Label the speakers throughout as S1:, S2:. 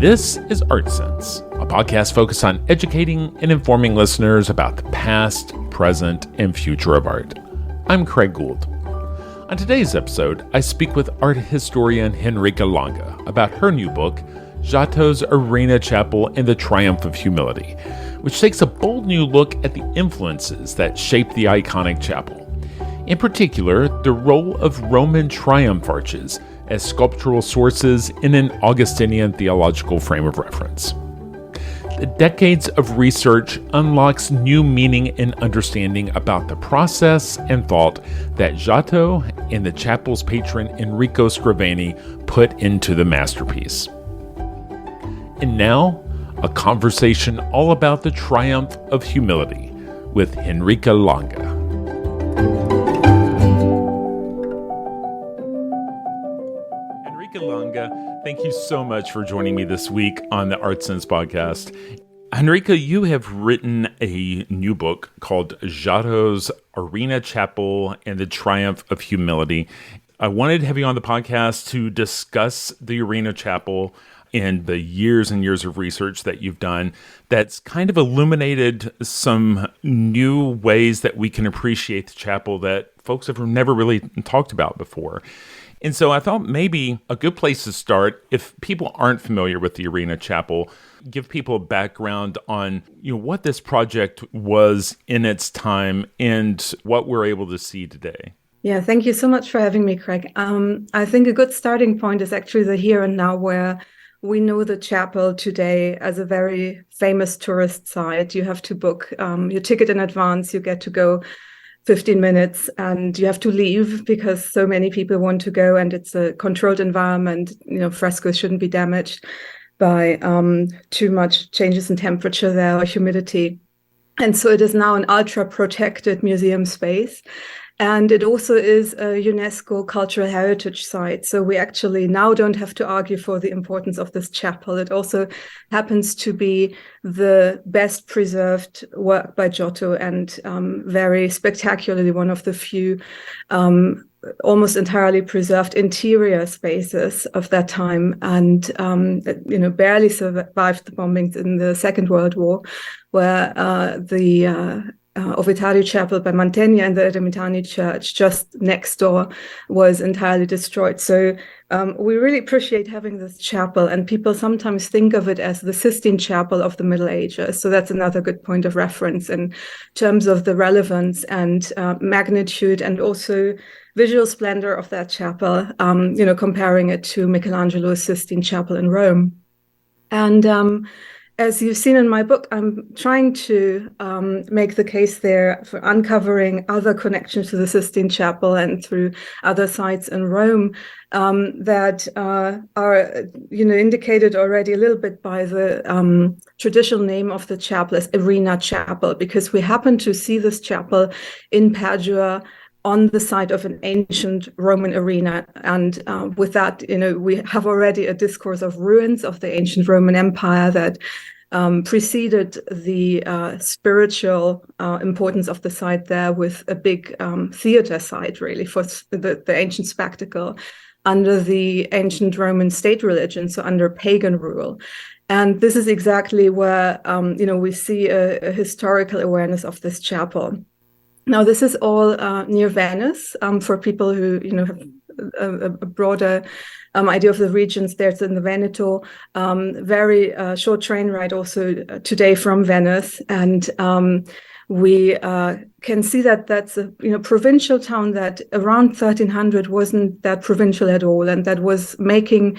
S1: This is Art Sense, a podcast focused on educating and informing listeners about the past, present, and future of art. I'm Craig Gould. On today's episode, I speak with art historian Henrike Lange about her new book, Giotto's Arena Chapel and the Triumph of Humility, which takes a bold new look at the influences that shaped the iconic chapel. In particular, the role of Roman triumph arches as sculptural sources in an Augustinian theological frame of reference. The decades of research unlocks new meaning and understanding about the process and thought that Giotto and the chapel's patron Enrico Scrovegni put into the masterpiece. And now, a conversation all about the triumph of humility with Henrike Lange. Lange, thank you so much for joining me this week on the Art Sense podcast. Henrike, you have written a new book called Giotto's Arena Chapel and the Triumph of Humility. I wanted to have you on the podcast to discuss the Arena Chapel and the years and years of research that you've done that's kind of illuminated some new ways that we can appreciate the chapel that folks have never really talked about before. And so I thought maybe a good place to start, if people aren't familiar with the Arena Chapel, give people a background on what this project was in its time and what we're able to see today.
S2: Yeah, thank you so much for having me, Craig. I think a good starting point is actually the here and now, where we know the chapel today as a very famous tourist site. You have to book your ticket in advance. You get to go 15 minutes and you have to leave because so many people want to go, and it's a controlled environment. Frescoes shouldn't be damaged by too much changes in temperature there or humidity. And so it is now an ultra protected museum space. And it also is a UNESCO cultural heritage site. So we actually now don't have to argue for the importance of this chapel. It also happens to be the best preserved work by Giotto, and very spectacularly one of the few almost entirely preserved interior spaces of that time, and barely survived the bombings in the Second World War, where the Ovitario Chapel by Mantegna and the Eremitani Church just next door was entirely destroyed. So we really appreciate having this chapel, and people sometimes think of it as the Sistine Chapel of the Middle Ages. So that's another good point of reference in terms of the relevance and magnitude and also visual splendor of that chapel, comparing it to Michelangelo's Sistine Chapel in Rome. And as you've seen in my book, I'm trying to make the case there for uncovering other connections to the Sistine Chapel and through other sites in Rome that are, indicated already a little bit by the traditional name of the chapel as Arena Chapel, because we happen to see this chapel in Padua on the site of an ancient Roman arena. And with that, we have already a discourse of ruins of the ancient Roman Empire that preceded the spiritual importance of the site there, with a big theater site, really, for the ancient spectacle under the ancient Roman state religion, so under pagan rule. And this is exactly where, we see a historical awareness of this chapel. Now, this is all near Venice. For people who have a broader idea of the regions, there it's in the Veneto. Very short train ride also today from Venice, and we can see that that's a provincial town that around 1300 wasn't that provincial at all, and that was making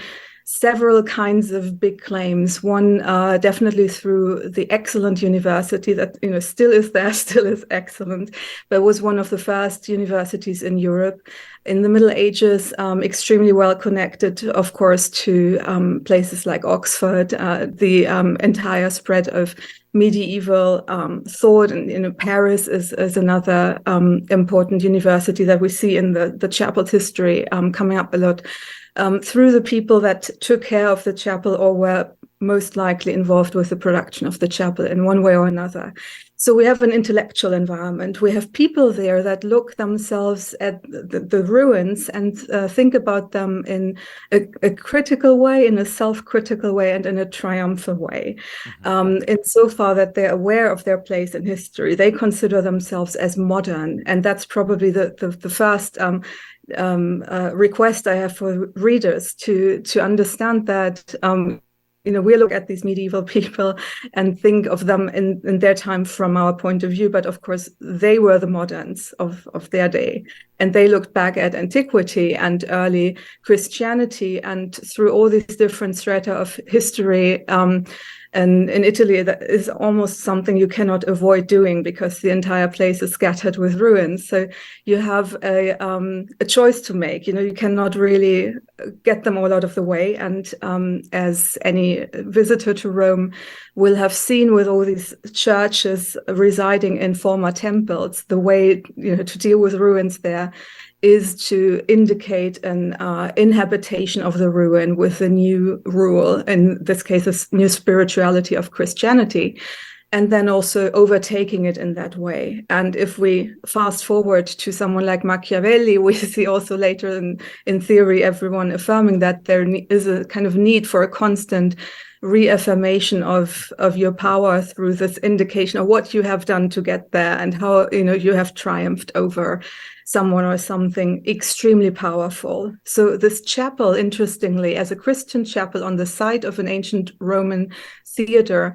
S2: several kinds of big claims. One definitely through the excellent university that still is there, still is excellent, but was one of the first universities in Europe. In the Middle Ages, extremely well connected, of course, to places like Oxford, the entire spread of medieval thought. And Paris is another important university that we see in the chapel's history coming up a lot. Through the people that took care of the chapel or were most likely involved with the production of the chapel in one way or another. So we have an intellectual environment. We have people there that look themselves at the ruins and think about them in a critical way, in a self-critical way, and in a triumphant way. Insofar that they're aware of their place in history, they consider themselves as modern, and that's probably the first request I have for readers to understand that. We look at these medieval people and think of them in their time from our point of view, but of course they were the moderns of their day, and they looked back at antiquity and early Christianity, and through all these different strata of history. And in Italy, that is almost something you cannot avoid doing because the entire place is scattered with ruins. So you have a choice to make. You cannot really get them all out of the way. And as any visitor to Rome will have seen, with all these churches residing in former temples, the way to deal with ruins there is to indicate an inhabitation of the ruin with a new rule, in this case, a new spirituality of Christianity, and then also overtaking it in that way. And if we fast forward to someone like Machiavelli, we see also later in theory everyone affirming that there is a kind of need for a constant reaffirmation of your power through this indication of what you have done to get there and how you have triumphed over someone or something extremely powerful. So this chapel, interestingly, as a Christian chapel on the site of an ancient Roman theater,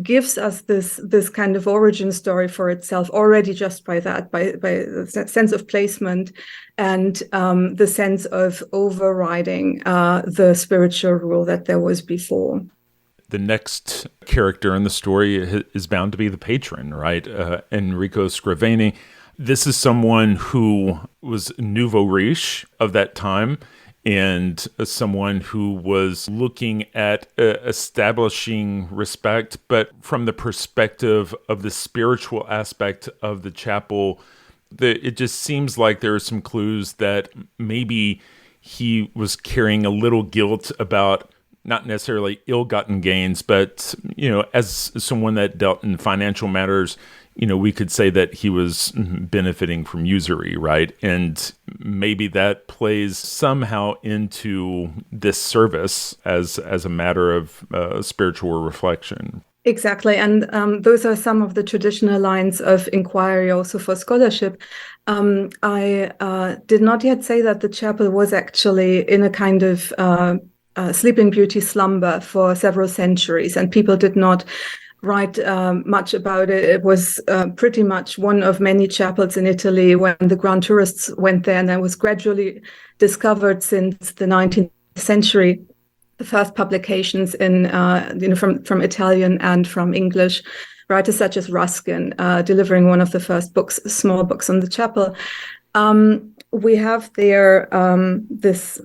S2: gives us this kind of origin story for itself already, just by the sense of placement and the sense of overriding the spiritual rule that there was before.
S1: The next character in the story is bound to be the patron, right? Enrico Scrovegni. This is someone who was nouveau riche of that time, and someone who was looking at establishing respect, but from the perspective of the spiritual aspect of the chapel. It just seems like there are some clues that maybe he was carrying a little guilt about not necessarily ill-gotten gains, but, as someone that dealt in financial matters, we could say that he was benefiting from usury, right? And maybe that plays somehow into this service as a matter of spiritual reflection.
S2: Exactly. And those are some of the traditional lines of inquiry also for scholarship. I did not yet say that the chapel was actually in a kind of Sleeping Beauty slumber for several centuries, and people did not write much about it. It was pretty much one of many chapels in Italy when the grand tourists went there, and it was gradually discovered since the 19th century. The first publications in from Italian and from English, writers such as Ruskin, delivering one of the first books, small books on the chapel. We have there this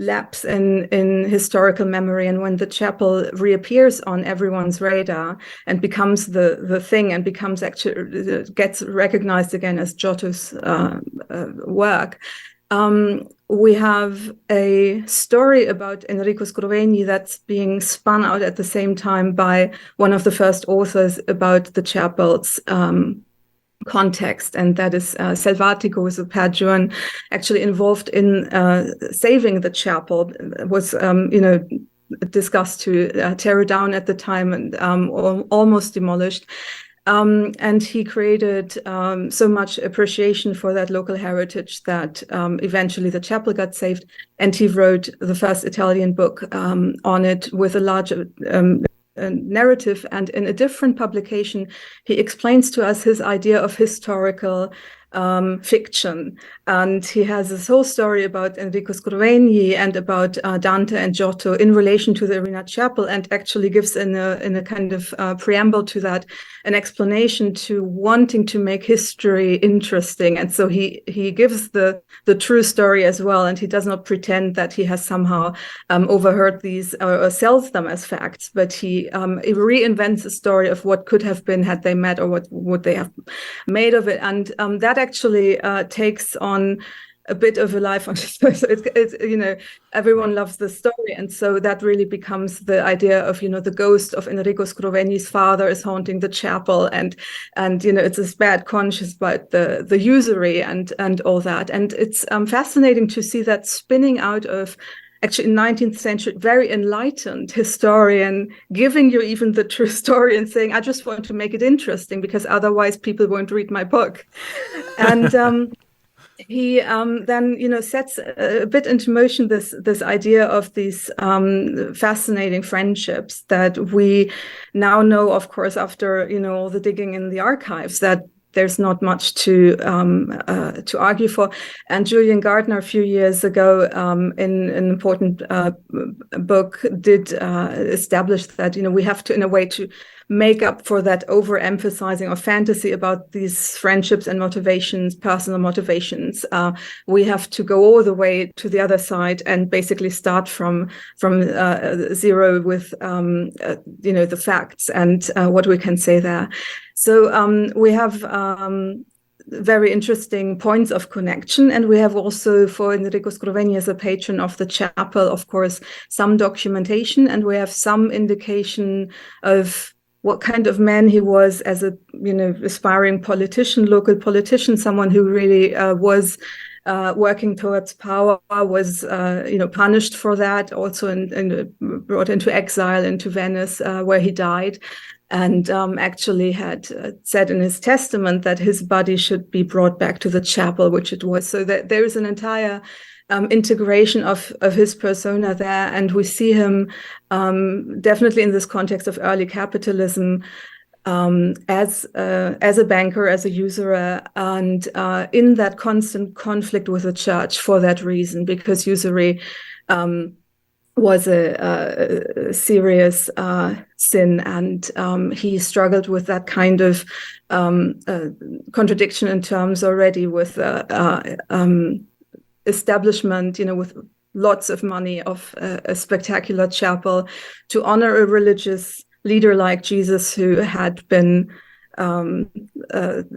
S2: lapse in historical memory, and when the chapel reappears on everyone's radar and becomes the thing, and becomes actually gets recognized again as Giotto's work. We have a story about Enrico Scrovegni that's being spun out at the same time by one of the first authors about the chapel's context, and that is Selvatico, who's a patron, actually involved in saving the chapel. It was discussed to tear it down at the time, and almost demolished. And he created so much appreciation for that local heritage that eventually the chapel got saved, and he wrote the first Italian book on it with a larger narrative. And in a different publication, he explains to us his idea of historical fiction. And he has this whole story about Enrico Scrovegni and about Dante and Giotto in relation to the Arena Chapel, and actually gives in a kind of preamble to that an explanation to wanting to make history interesting. And so he gives the true story as well, and he does not pretend that he has somehow overheard these or sells them as facts, but he reinvents a story of what could have been had they met, or what would they have made of it. And that actually takes on a bit of a life on his face. So it's everyone loves the story, and so that really becomes the idea of the ghost of Enrico Scrovegni's father is haunting the chapel, and it's this bad conscience about the usury and all that, and it's fascinating to see that spinning out of actually 19th century, very enlightened historian giving you even the true story and saying, I just want to make it interesting because otherwise people won't read my book. And he then, sets a bit into motion this idea of these fascinating friendships that we now know, of course, after, all the digging in the archives, that there's not much to argue for. And Julian Gardner, a few years ago, in an important book, did establish that we have to, in a way, to make up for that overemphasizing of fantasy about these friendships and motivations, personal motivations. We have to go all the way to the other side and basically start from zero with the facts and what we can say there. So we have very interesting points of connection, and we have also, for Enrico Scrovegni as a patron of the chapel, of course, some documentation, and we have some indication of what kind of man he was as a aspiring politician, local politician, someone who really was working towards power, was punished for that, also and brought into exile into Venice, where he died. And actually had said in his testament that his body should be brought back to the chapel, which it was. So that there is an entire integration of his persona there. And we see him definitely in this context of early capitalism as a banker, as a usurer, and in that constant conflict with the church for that reason, because usury was a serious sin, and he struggled with that kind of contradiction in terms already with establishment, with lots of money, of a spectacular chapel to honor a religious leader like Jesus, who had been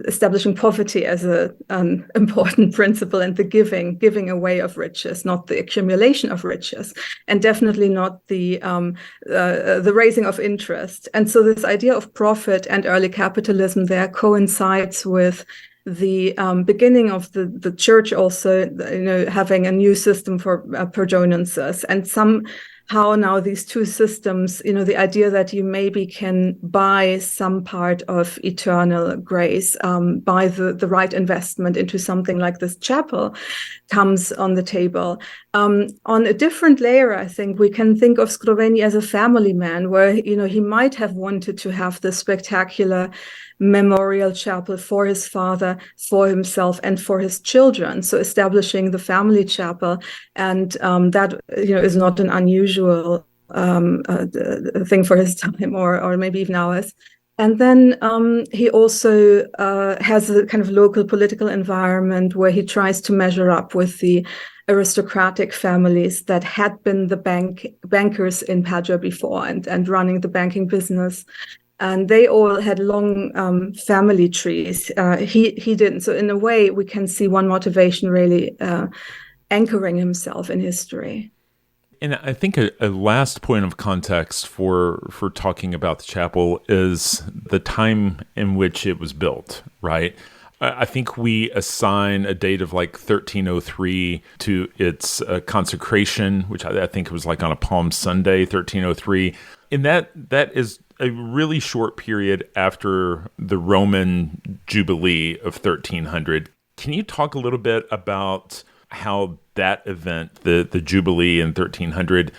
S2: establishing poverty as an important principle, and the giving away of riches, not the accumulation of riches, and definitely not the raising of interest. And so this idea of profit and early capitalism there coincides with the beginning of the church also, having a new system for perdonances, and how now these two systems, the idea that you maybe can buy some part of eternal grace by the right investment into something like this chapel comes on the table. On a different layer, I think we can think of Scrovegni as a family man, where, he might have wanted to have this spectacular memorial chapel for his father, for himself, and for his children. So establishing the family chapel, and that is not an unusual thing for his time, or maybe even ours. And then he also has a kind of local political environment where he tries to measure up with the aristocratic families that had been the bankers in Padua before and running the banking business. And they all had long family trees. He didn't. So in a way, we can see one motivation really anchoring himself in history.
S1: And I think a last point of context for talking about the chapel is the time in which it was built, right? I think we assign a date of like 1303 to its consecration, which I think it was like on a Palm Sunday, 1303. And that is a really short period after the Roman Jubilee of 1300. Can you talk a little bit about how that event, the Jubilee in 1300,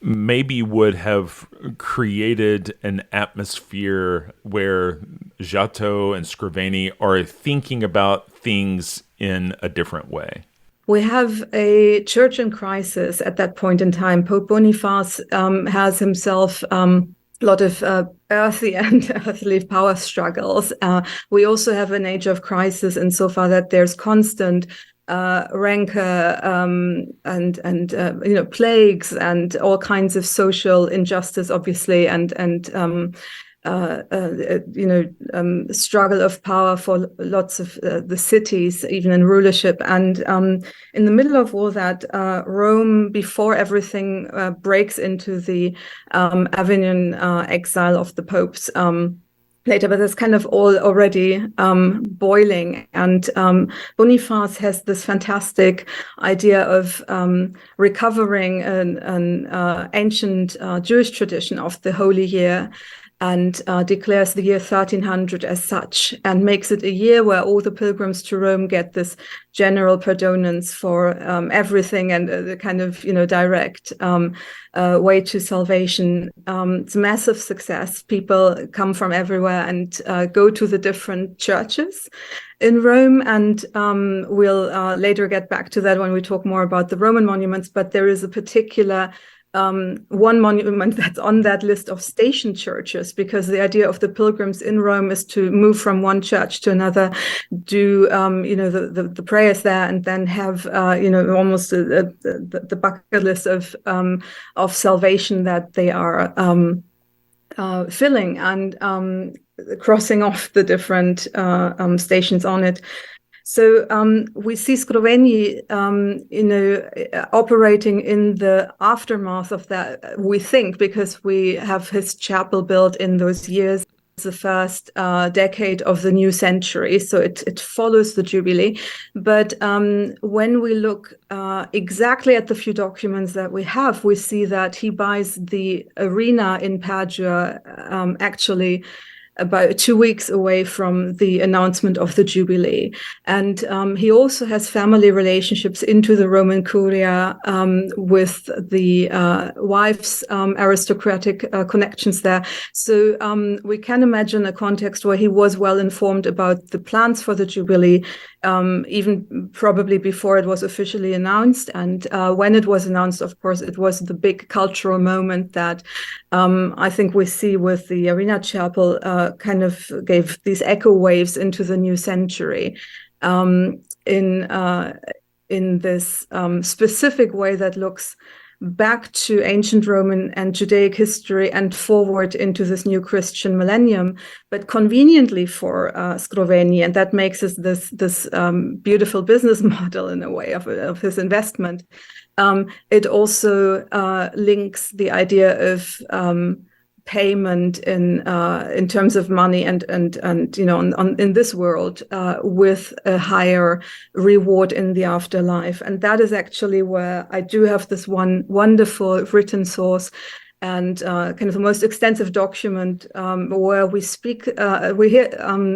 S1: maybe would have created an atmosphere where Giotto and Scrovegni are thinking about things in a different way?
S2: We have a church in crisis at that point in time. Pope Boniface has himself a lot of earthly power struggles. We also have an age of crisis insofar that there's constant rancor and plagues and all kinds of social injustice, obviously, and struggle of power for lots of the cities, even in rulership. And in the middle of all that, Rome, before everything breaks into the Avignon exile of the popes, later, but that's kind of all already boiling. And Boniface has this fantastic idea of recovering an ancient Jewish tradition of the Holy Year, and declares the year 1300 as such, and makes it a year where all the pilgrims to Rome get this general pardonance for everything, and the kind of direct way to salvation. It's a massive success. People come from everywhere and go to the different churches in Rome, and we'll later get back to that when we talk more about the Roman monuments. But there is a particular one monument that's on that list of station churches, because the idea of the pilgrims in Rome is to move from one church to another, do the prayers there, and then have almost the bucket list of salvation that they are filling, and crossing off the different stations on it. So we see Scrovegni, operating in the aftermath of that, we think, because we have his chapel built in those years, the first decade of the new century. So it follows the Jubilee. But when we look exactly at the few documents that we have, we see that he buys the arena in Padua actually about 2 weeks away from the announcement of the Jubilee. And he also has family relationships into the Roman Curia with the wife's aristocratic connections there. So we can imagine a context where he was well informed about the plans for the Jubilee, even probably before it was officially announced. And when it was announced, of course, it was the big cultural moment that I think we see with the Arena Chapel kind of gave these echo waves into the new century in this specific way that looks back to ancient Roman and Judaic history and forward into this new Christian millennium, but conveniently for Scrovegni, and that makes it this beautiful business model in a way of his investment. It also links the idea of payment in terms of money and in this world with a higher reward in the afterlife. And that is actually where I do have this one wonderful written source and kind of the most extensive document where we hear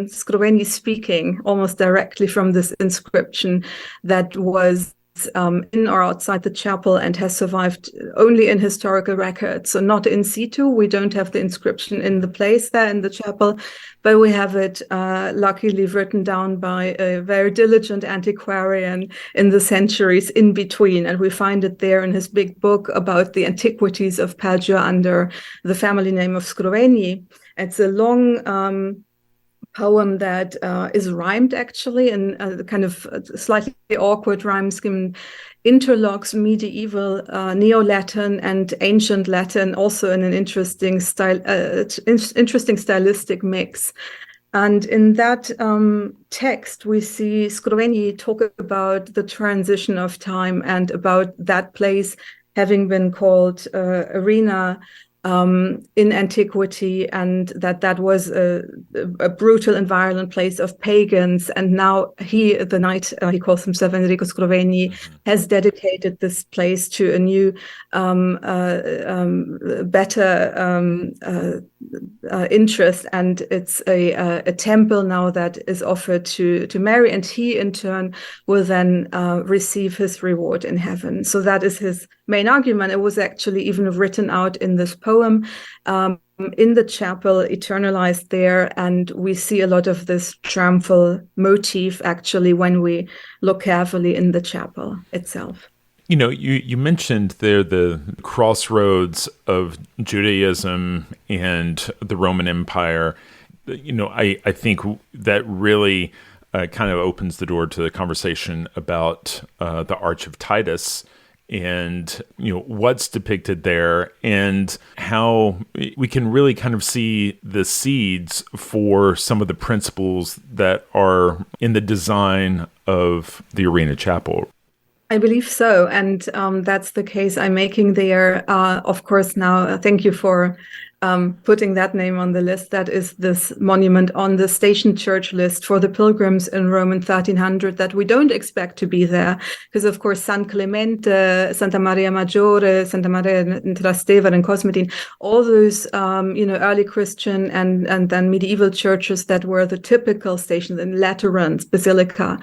S2: Scrovegni speaking almost directly from this inscription that was in or outside the chapel and has survived only in historical records. So not in situ. We don't have the inscription in the place there in the chapel, but we have it luckily written down by a very diligent antiquarian in the centuries in between. And we find it there in his big book about the antiquities of Padua under the family name of Scrovegni. It's a long poem that is rhymed actually in a kind of slightly awkward rhyme scheme, interlocks medieval Neo-Latin and ancient Latin, also in an interesting stylistic mix. And in that text, we see Scrovegni talk about the transition of time and about that place having been called Arena in antiquity, and that was a brutal and violent place of pagans. And now the knight, he calls himself Enrico Scrovegni, has dedicated this place to a new, better interest. And it's a temple now that is offered to Mary, and he in turn will then receive his reward in heaven. So that is his main argument. It was actually even written out in this poem in the chapel, eternalized there, and we see a lot of this triumphal motif actually when we look carefully in the chapel itself.
S1: You mentioned there the crossroads of Judaism and the Roman Empire. I think that really kind of opens the door to the conversation about the Arch of Titus and what's depicted there, and how we can really kind of see the seeds for some of the principles that are in the design of the Arena Chapel.
S2: I believe so, and that's the case I'm making there. Of course, now thank you for putting that name on the list. That is this monument on the Station Church list for the pilgrims in Rome in 1300 that we don't expect to be there, because of course San Clemente, Santa Maria Maggiore, Santa Maria in Trastevere and Cosmetine, all those early Christian and then medieval churches that were the typical stations in Lateran's, Basilica,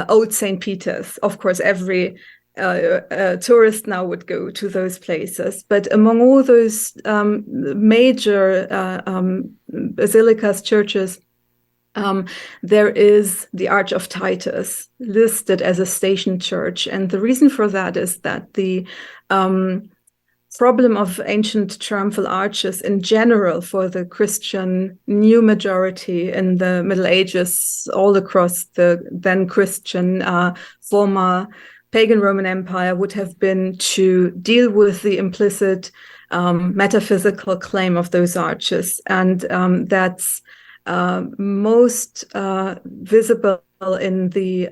S2: Old St. Peter's. Of course, every tourist now would go to those places. But among all those major basilicas, churches, there is the Arch of Titus listed as a station church. And the reason for that is that the problem of ancient triumphal arches in general for the Christian new majority in the Middle Ages, all across the then Christian former pagan Roman Empire, would have been to deal with the implicit metaphysical claim of those arches. And that's most visible in the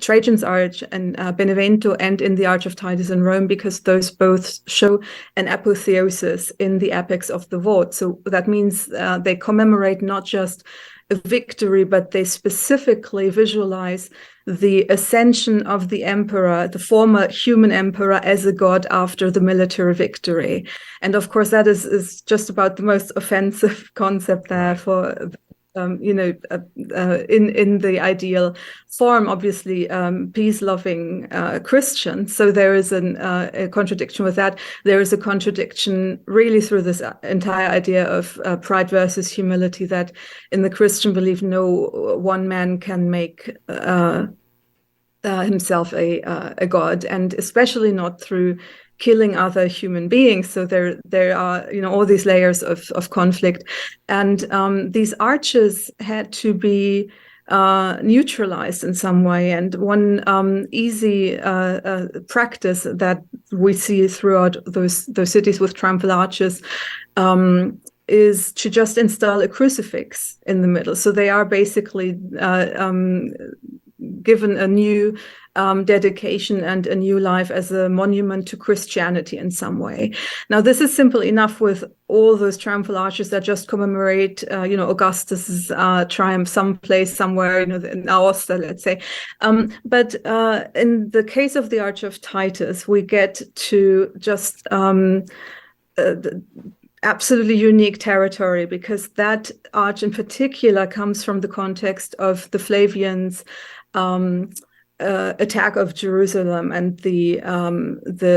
S2: Trajan's Arch and Benevento, and in the Arch of Titus in Rome, because those both show an apotheosis in the apex of the vault. So that means they commemorate not just a victory, but they specifically visualize the ascension of the emperor, the former human emperor, as a god after the military victory. And of course, that is just about the most offensive concept there for in the ideal form, obviously, peace-loving Christians. So there is a contradiction with that. There is a contradiction really through this entire idea of pride versus humility, that in the Christian belief, no one man can make himself a god, and especially not through killing other human beings. So there are all these layers of conflict, and these arches had to be neutralized in some way. And one easy practice that we see throughout those cities with triumphal arches is to just install a crucifix in the middle. So they are basically given a new dedication and a new life as a monument to Christianity in some way. Now, this is simple enough with all those triumphal arches that just commemorate, Augustus's triumph someplace, somewhere, in Aosta, let's say. But in the case of the Arch of Titus, we get to just absolutely unique territory, because that arch in particular comes from the context of the Flavians' attack of Jerusalem and the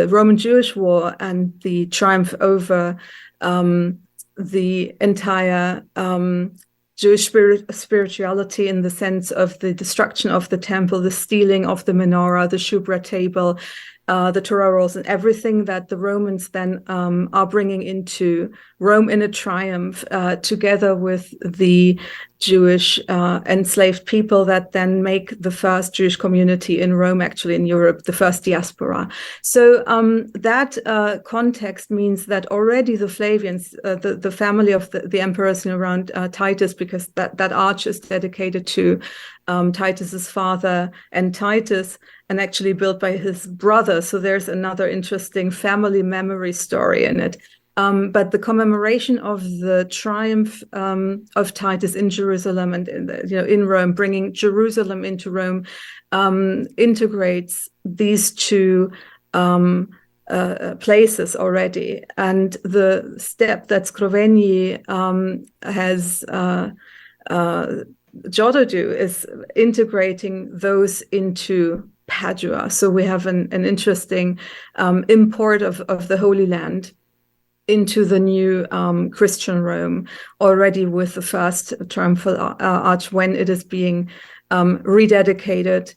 S2: Roman Jewish War and the triumph over the entire Jewish spirituality, in the sense of the destruction of the temple, the stealing of the menorah, the shubra table, the Torah rolls, and everything that the Romans then are bringing into Rome in a triumph, together with the Jewish enslaved people that then make the first Jewish community in Rome, actually in Europe, the first diaspora. So that context means that already the Flavians, the family of the emperors around Titus, because that arch is dedicated to Titus's father and Titus, and actually built by his brother. So there's another interesting family memory story in it. But the commemoration of the triumph of Titus in Jerusalem and in Rome, bringing Jerusalem into Rome, integrates these two places already. And the step that Scrovegni has Giotto do is integrating those into Padua. So we have an interesting import of the Holy Land into the new Christian Rome, already with the first triumphal arch when it is being rededicated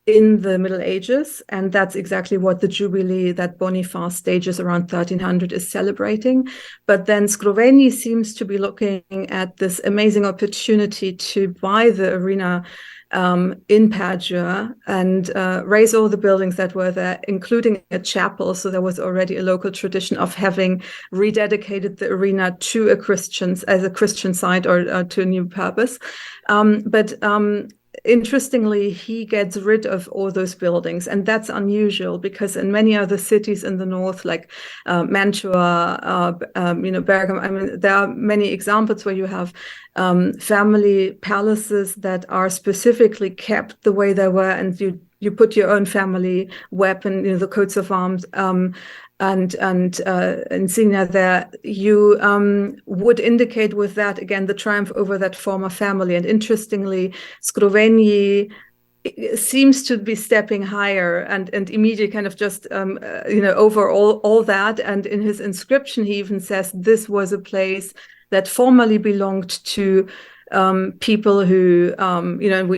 S2: in the Middle Ages, and that's exactly what the Jubilee that Boniface stages around 1300 is celebrating. But then Scrovegni seems to be looking at this amazing opportunity to buy the arena in Padua and raise all the buildings that were there, including a chapel. So there was already a local tradition of having rededicated the arena to a Christian site or to a new purpose. But interestingly, he gets rid of all those buildings, and that's unusual because in many other cities in the north, like Mantua, Bergamo, I mean, there are many examples where you have family palaces that are specifically kept the way they were, and you put your own family weapon, the coats of arms, and insignia there, you would indicate with that, again, the triumph over that former family. And interestingly, Scrovegni seems to be stepping higher and immediately kind of just, over all that. And in his inscription, he even says this was a place that formerly belonged to people who,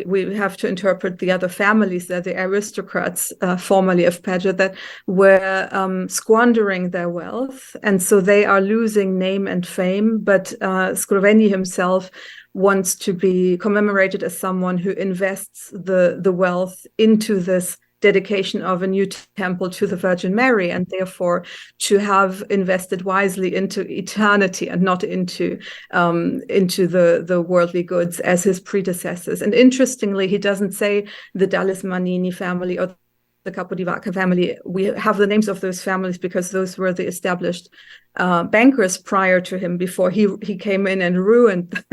S2: we have to interpret the other families, they're the aristocrats formerly of Padua that were squandering their wealth. And so they are losing name and fame. But Scrovegni himself wants to be commemorated as someone who invests the wealth into this dedication of a new temple to the Virgin Mary, and therefore to have invested wisely into eternity and not into the worldly goods as his predecessors. And interestingly, he doesn't say the Dallis-Manini family or the Capodivaca family. We have the names of those families because those were the established bankers prior to him, before he came in and ruined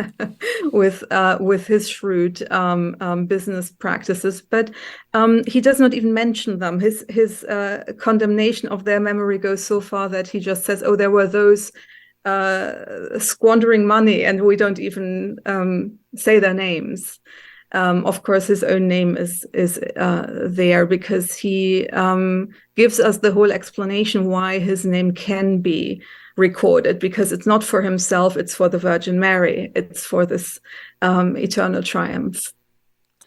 S2: with his shrewd business practices. But he does not even mention them. His condemnation of their memory goes so far that he just says, "Oh, there were those squandering money," and we don't even say their names. Of course, his own name is there because he gives us the whole explanation why his name can be recorded, because it's not for himself, it's for the Virgin Mary. It's for this eternal triumph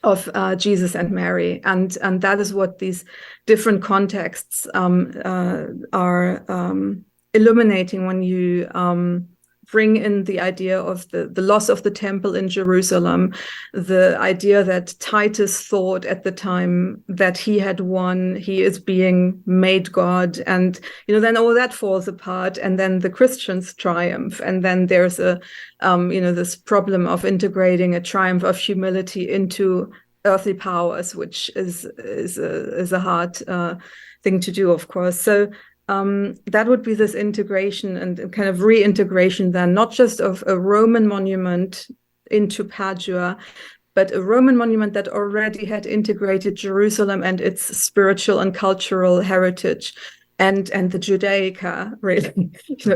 S2: of Jesus and Mary. And that is what these different contexts are illuminating when you bring in the idea of the loss of the temple in Jerusalem, the idea that Titus thought at the time that he had won, he is being made God, and then all that falls apart, and then the Christians triumph, and then there's this problem of integrating a triumph of humility into earthly powers, which is a hard thing to do, of course. So that would be this integration and kind of reintegration then, not just of a Roman monument into Padua, but a Roman monument that already had integrated Jerusalem and its spiritual and cultural heritage and the Judaica really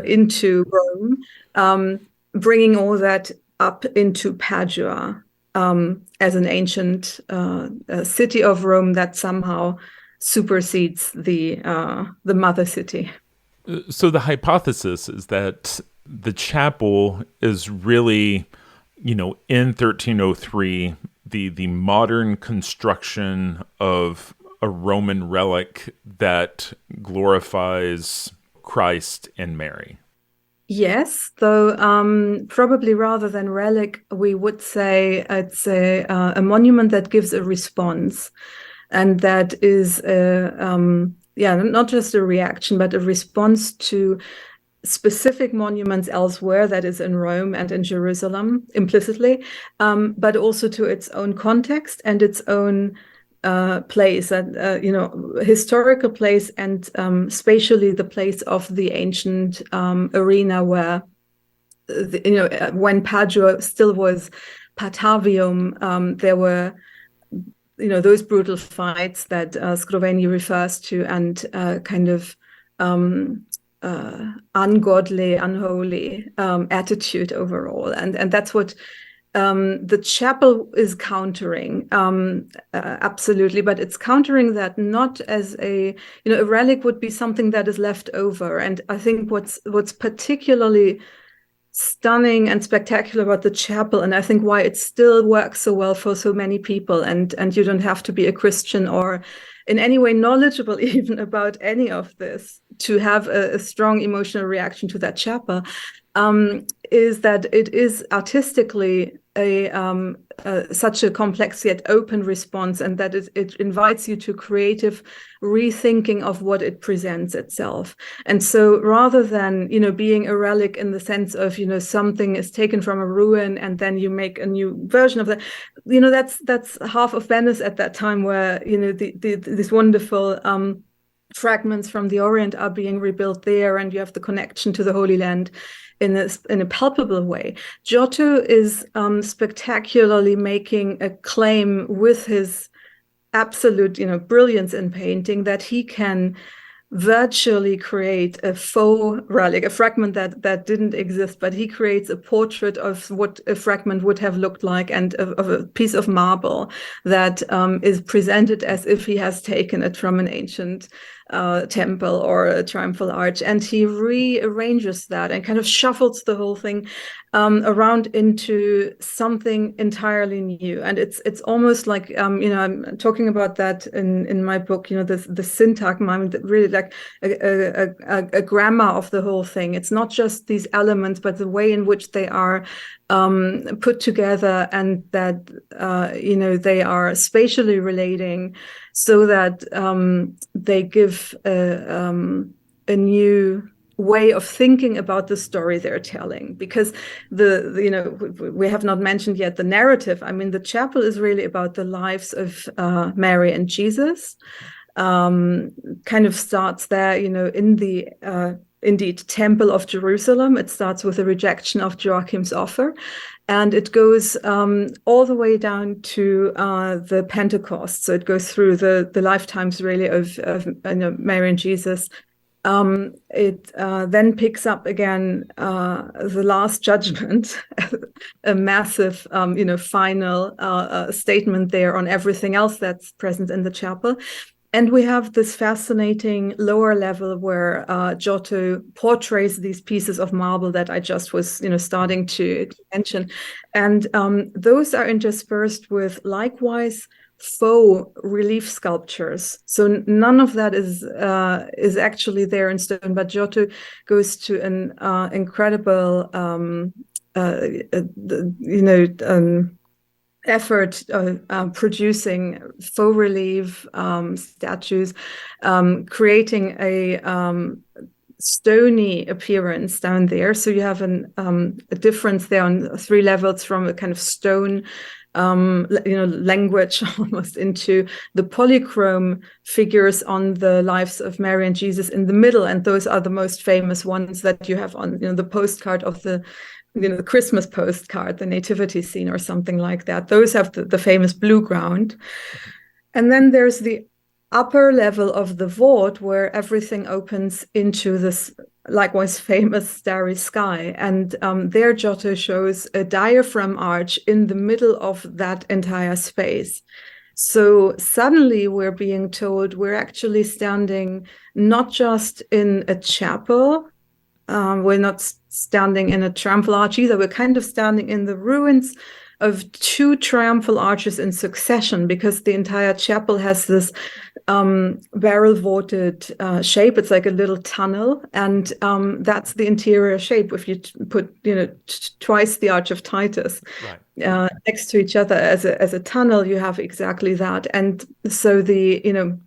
S2: into Rome, bringing all that up into Padua as an ancient city of Rome that somehow supersedes the mother city.
S1: So the hypothesis is that the chapel is really, in 1303, the modern construction of a Roman relic that glorifies Christ and Mary.
S2: Yes, though probably rather than relic, we would say it's a monument that gives a response. And that is, not just a reaction, but a response to specific monuments elsewhere, that is in Rome and in Jerusalem, implicitly, but also to its own context and its own place, historical place, and spatially the place of the ancient arena where, when Padua still was Patavium, there were those brutal fights that Scrovegni refers to, and kind of ungodly, unholy attitude overall. And that's what the chapel is countering, absolutely. But it's countering that not as a relic would be something that is left over. And I think what's particularly stunning and spectacular about the chapel, and I think why it still works so well for so many people, and you don't have to be a Christian or in any way knowledgeable even about any of this to have a strong emotional reaction to that chapel, is that it is artistically such a complex yet open response, and that it invites you to creative rethinking of what it presents itself. And so rather than, being a relic in the sense of, something is taken from a ruin and then you make a new version of that, that's half of Venice at that time, where, these wonderful fragments from the Orient are being rebuilt there, and you have the connection to the Holy Land in a palpable way. Giotto is spectacularly making a claim with his absolute, brilliance in painting, that he can virtually create a faux relic, a fragment that didn't exist, but he creates a portrait of what a fragment would have looked like, and of a piece of marble that is presented as if he has taken it from an ancient temple or a triumphal arch, and he rearranges that and kind of shuffles the whole thing around into something entirely new. And it's almost like I'm talking about that in my book, the syntagma, really like a grammar of the whole thing. It's not just these elements, but the way in which they are put together, and that they are spatially relating, so that they give a new way of thinking about the story they're telling. Because we have not mentioned yet the narrative. I mean, the chapel is really about the lives of Mary and Jesus. Kind of starts there, in the indeed Temple of Jerusalem. It starts with the rejection of Joachim's offer, and it goes all the way down to the Pentecost. So it goes through the lifetimes really of Mary and Jesus. It then picks up again the Last Judgment, a massive, final statement there on everything else that's present in the chapel. And we have this fascinating lower level where Giotto portrays these pieces of marble that I just was, starting to mention. And those are interspersed with likewise faux relief sculptures. So none of that is actually there in stone, but Giotto goes to an incredible, effort producing faux relief statues, creating a stony appearance down there. So you have a difference there on 3 levels, from a kind of stone language almost, into the polychrome figures on the lives of Mary and Jesus in the middle. And those are the most famous ones that you have on the postcard of the Christmas postcard, the nativity scene or something like that. Those have the famous blue ground. And then there's the upper level of the vault, where everything opens into this likewise famous starry sky. And there Giotto shows a diaphragm arch in the middle of that entire space. So suddenly we're being told we're actually standing not just in a chapel, we're not standing in a triumphal arch either. We're kind of standing in the ruins of 2 triumphal arches in succession, because the entire chapel has this barrel vaulted shape. It's like a little tunnel, and that's the interior shape. If you put twice the Arch of Titus next to each other as a tunnel, you have exactly that. And so the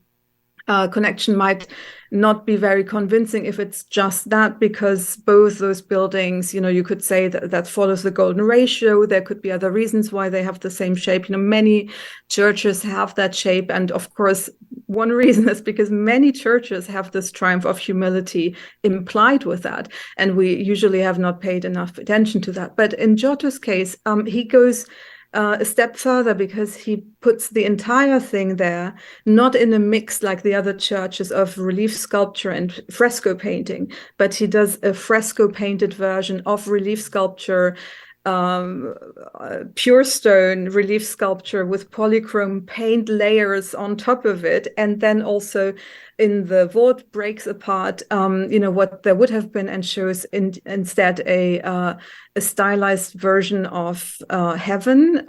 S2: connection might not be very convincing if it's just that, because both those buildings, you could say that follows the golden ratio. There could be other reasons why they have the same shape. Many churches have that shape. And of course, one reason is because many churches have this triumph of humility implied with that. And we usually have not paid enough attention to that. But in Giotto's case, he goes a step further, because he puts the entire thing there, not in a mix like the other churches of relief sculpture and fresco painting, but he does a fresco painted version of relief sculpture pure stone relief sculpture with polychrome paint layers on top of it, and then also in the vault breaks apart what there would have been and shows instead a stylized version of heaven,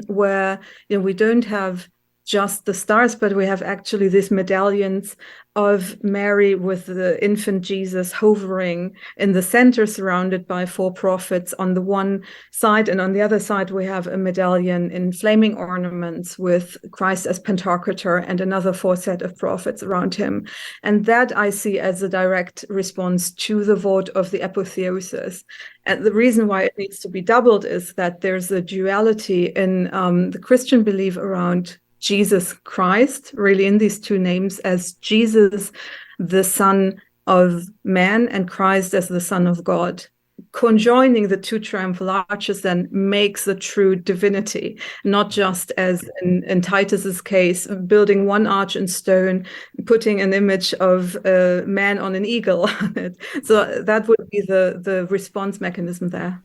S2: where we don't have just the stars, but we have actually these medallions of Mary with the infant Jesus hovering in the center, surrounded by 4 prophets on the one side, and on the other side we have a medallion in flaming ornaments with Christ as Pantocrator and another 4 set of prophets around him. And that I see as a direct response to the vote of the apotheosis. And the reason why it needs to be doubled is that there's a duality in the Christian belief around Jesus Christ, really in these 2 names, as Jesus, the Son of Man, and Christ as the Son of God. Conjoining the 2 triumphal arches then makes a true divinity, not just as in Titus's case, building 1 arch in stone, putting an image of a man on an eagle on it. So that would be the response mechanism there.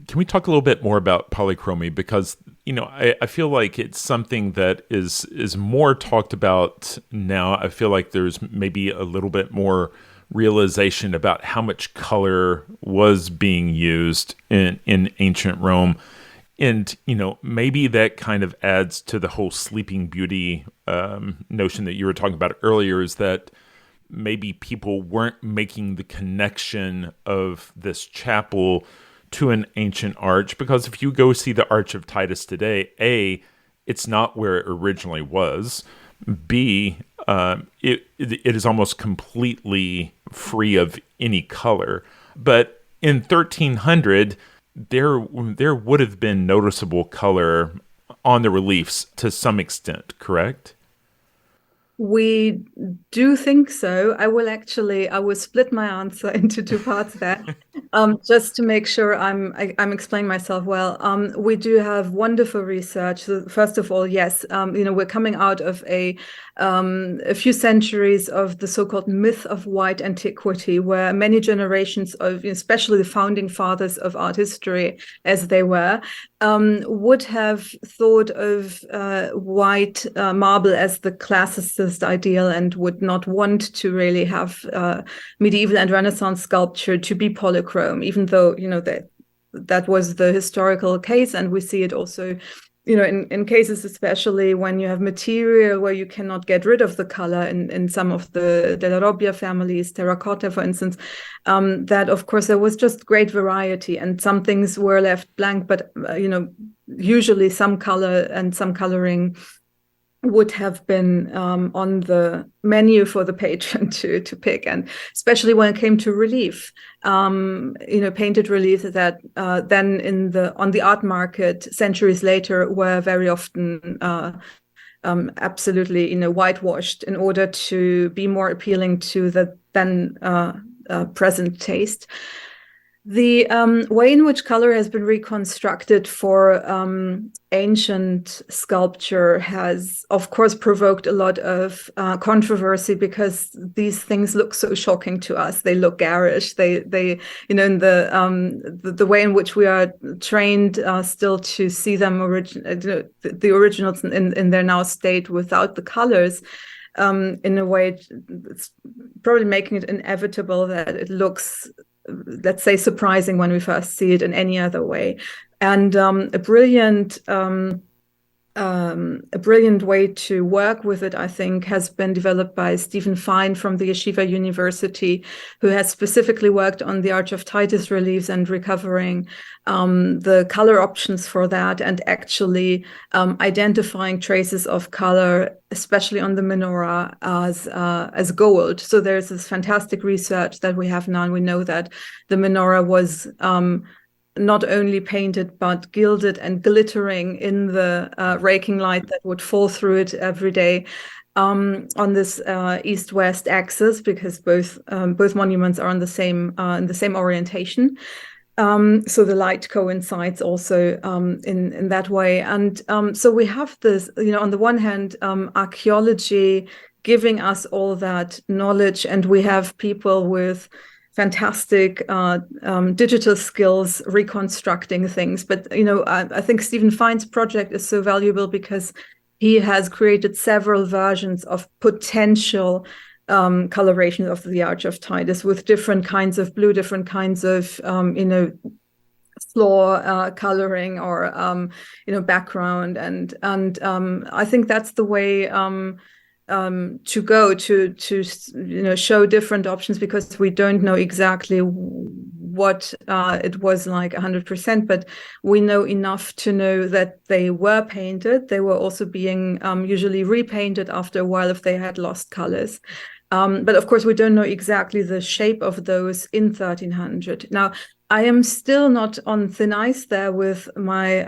S1: Can we talk a little bit more about polychromy? Because, I feel like it's something that is more talked about now. I feel like there's maybe a little bit more realization about how much color was being used in ancient Rome. And, maybe that kind of adds to the whole Sleeping Beauty notion that you were talking about earlier, is that maybe people weren't making the connection of this chapel to an ancient arch, because if you go see the Arch of Titus today, A, it's not where it originally was. B, it is almost completely free of any color. But in 1300, there would have been noticeable color on the reliefs to some extent, correct?
S2: We do think so. I will split my answer into 2 parts there, just to make sure I'm explaining myself well. We do have wonderful research. So first of all, yes, we're coming out of a few centuries of the so-called myth of white antiquity, where many generations of, especially the founding fathers of art history, as they were, would have thought of white marble as the classicist ideal, and would not want to really have medieval and Renaissance sculpture to be polychrome, even though that was the historical case. And we see it also in cases, especially when you have material where you cannot get rid of the color, in some of the Della Robbia families, terracotta, for instance, that of course there was just great variety, and some things were left blank, but usually some color and some coloring would have been on the menu for the patron to pick. And especially when it came to relief, painted relief that then on the art market centuries later were very often absolutely whitewashed in order to be more appealing to the then present taste. The way in which color has been reconstructed for ancient sculpture has, of course, provoked a lot of controversy, because these things look so shocking to us. They look garish. They in the way in which we are trained still to see them the originals in their now state without the colors. In a way, it's probably making it inevitable that it looks, let's say, surprising when we first see it in any other way. And a brilliant way to work with it, I think, has been developed by Stephen Fine from the Yeshiva University, who has specifically worked on the Arch of Titus reliefs and recovering the color options for that, and actually identifying traces of color, especially on the menorah, as gold. So there's this fantastic research that we have now, and we know that the menorah was not only painted, but gilded and glittering in the raking light that would fall through it every day on this east-west axis, because both monuments are in the same orientation. So the light coincides also in that way. And so we have this, on the one hand, archaeology giving us all that knowledge, and we have people with fantastic digital skills reconstructing things. But I think Stephen Fine's project is so valuable because he has created several versions of potential coloration of the Arch of Titus with different kinds of blue, different kinds of floor coloring or background, and I think that's the way to go to show different options, because we don't know exactly what it was like 100%, but we know enough to know that they were painted. They were also being usually repainted after a while if they had lost colors. But of course, we don't know exactly the shape of those in 1300. Now, I am still not on thin ice there with my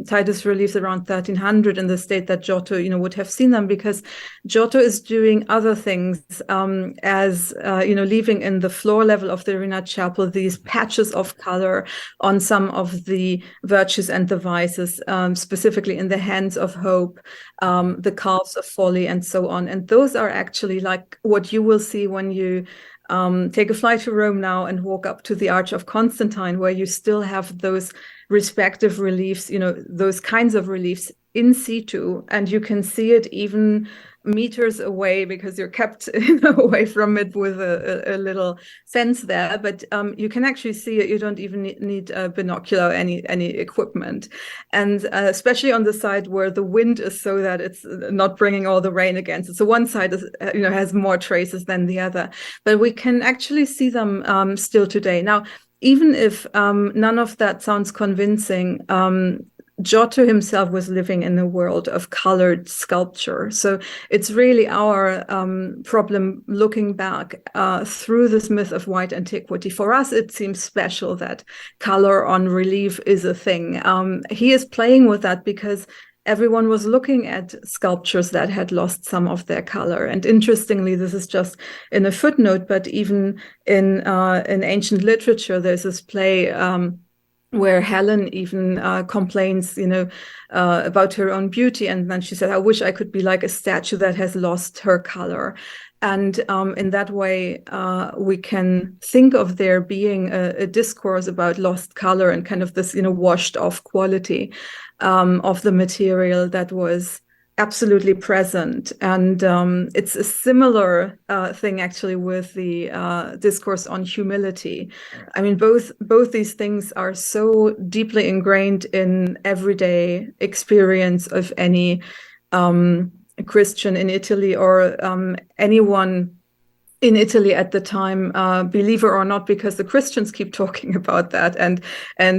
S2: Titus reliefs around 1300 in the state that Giotto, would have seen them, because Giotto is doing other things, as leaving in the floor level of the Arena Chapel these patches of color on some of the virtues and the vices, specifically in the hands of hope, the calves of folly, and so on. And those are actually like what you will see when you take a flight to Rome now and walk up to the Arch of Constantine, where you still have those respective reliefs, those kinds of reliefs in situ, and you can see it even meters away because you're kept away from it with a little fence there. But you can actually see it. You don't even need a binocular or any equipment. And especially on the side where the wind is so that it's not bringing all the rain against it. So one side is, has more traces than the other. But we can actually see them still today. Now, even if none of that sounds convincing, Giotto himself was living in a world of colored sculpture. So it's really our problem looking back through this myth of white antiquity. For us, it seems special that color on relief is a thing. He is playing with that because everyone was looking at sculptures that had lost some of their color. And interestingly, this is just in a footnote, but even in ancient literature, there's this play where Helen even complains, about her own beauty. And then she said, I wish I could be like a statue that has lost her color. And in that way, we can think of there being a discourse about lost color and kind of this, washed off quality of the material that was absolutely present. And it's a similar thing actually with the discourse on humility. I mean, both these things are so deeply ingrained in everyday experience of any Christian in Italy or anyone in Italy at the time, believer or not, because the Christians keep talking about that and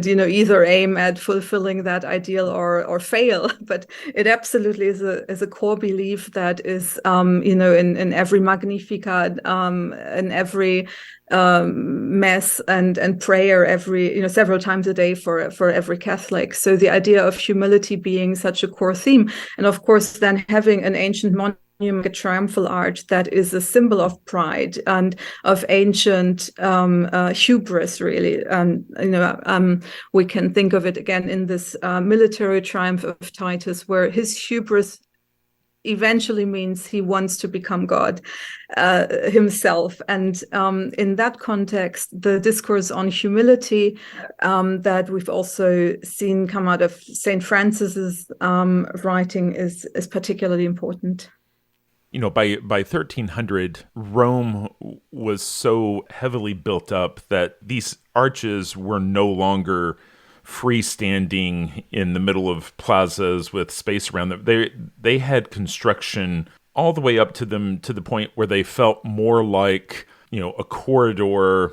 S2: either aim at fulfilling that ideal or fail. But it absolutely is a core belief that is in every Magnificat, in every mass and prayer every several times a day for every Catholic. So the idea of humility being such a core theme, and of course then having an ancient monument, a triumphal arch that is a symbol of pride and of ancient hubris, really. We can think of it again in this military triumph of Titus, where his hubris eventually means he wants to become God himself. And in that context, the discourse on humility that we've also seen come out of St. Francis's writing is particularly important.
S1: By 1300, Rome was so heavily built up that these arches were no longer freestanding in the middle of plazas with space around them. They had construction all the way up to them to the point where they felt more like a corridor,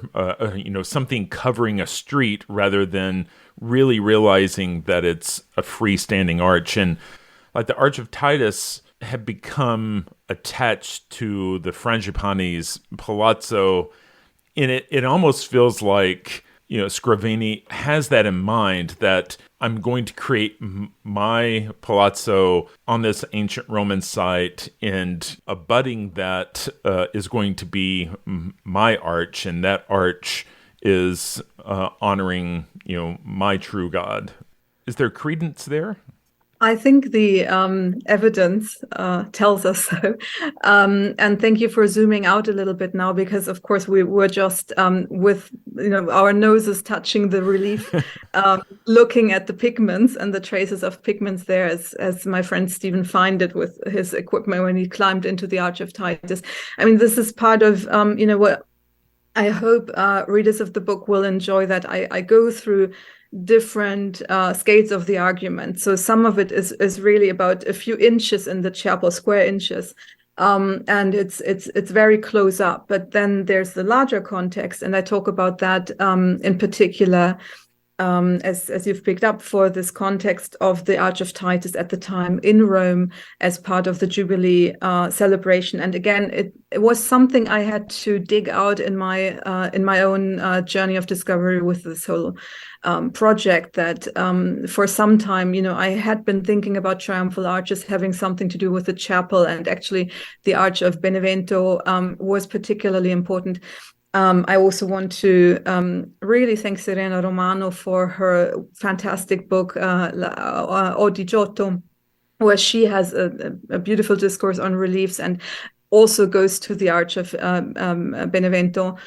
S1: something covering a street, rather than really realizing that it's a freestanding arch. And like the Arch of Titus had become attached to the Frangipane's palazzo, and it almost feels like Scrovegni has that in mind, that I'm going to create my palazzo on this ancient Roman site, and abutting that is going to be my arch, and that arch is honoring my true God. Is there credence there?
S2: I think the evidence tells us so. And thank you for zooming out a little bit now, because of course we were just with our noses touching the relief, looking at the pigments and the traces of pigments there, as my friend Stephen Fine did with his equipment when he climbed into the Arch of Titus. I mean, this is part of what I hope readers of the book will enjoy, that I go through different scales of the argument. So some of it is really about a few inches in the chapel, square inches, and it's very close up. But then there's the larger context, and I talk about that in particular, as you've picked up, for this context of the Arch of Titus at the time in Rome as part of the Jubilee celebration. And again, it was something I had to dig out in my own journey of discovery with this whole project, that for some time, I had been thinking about triumphal arches having something to do with the chapel, and actually the Arch of Benevento was particularly important. I also want to really thank Serena Romano for her fantastic book, O di Giotto, where she has a beautiful discourse on reliefs, and also goes to the Arch of Benevento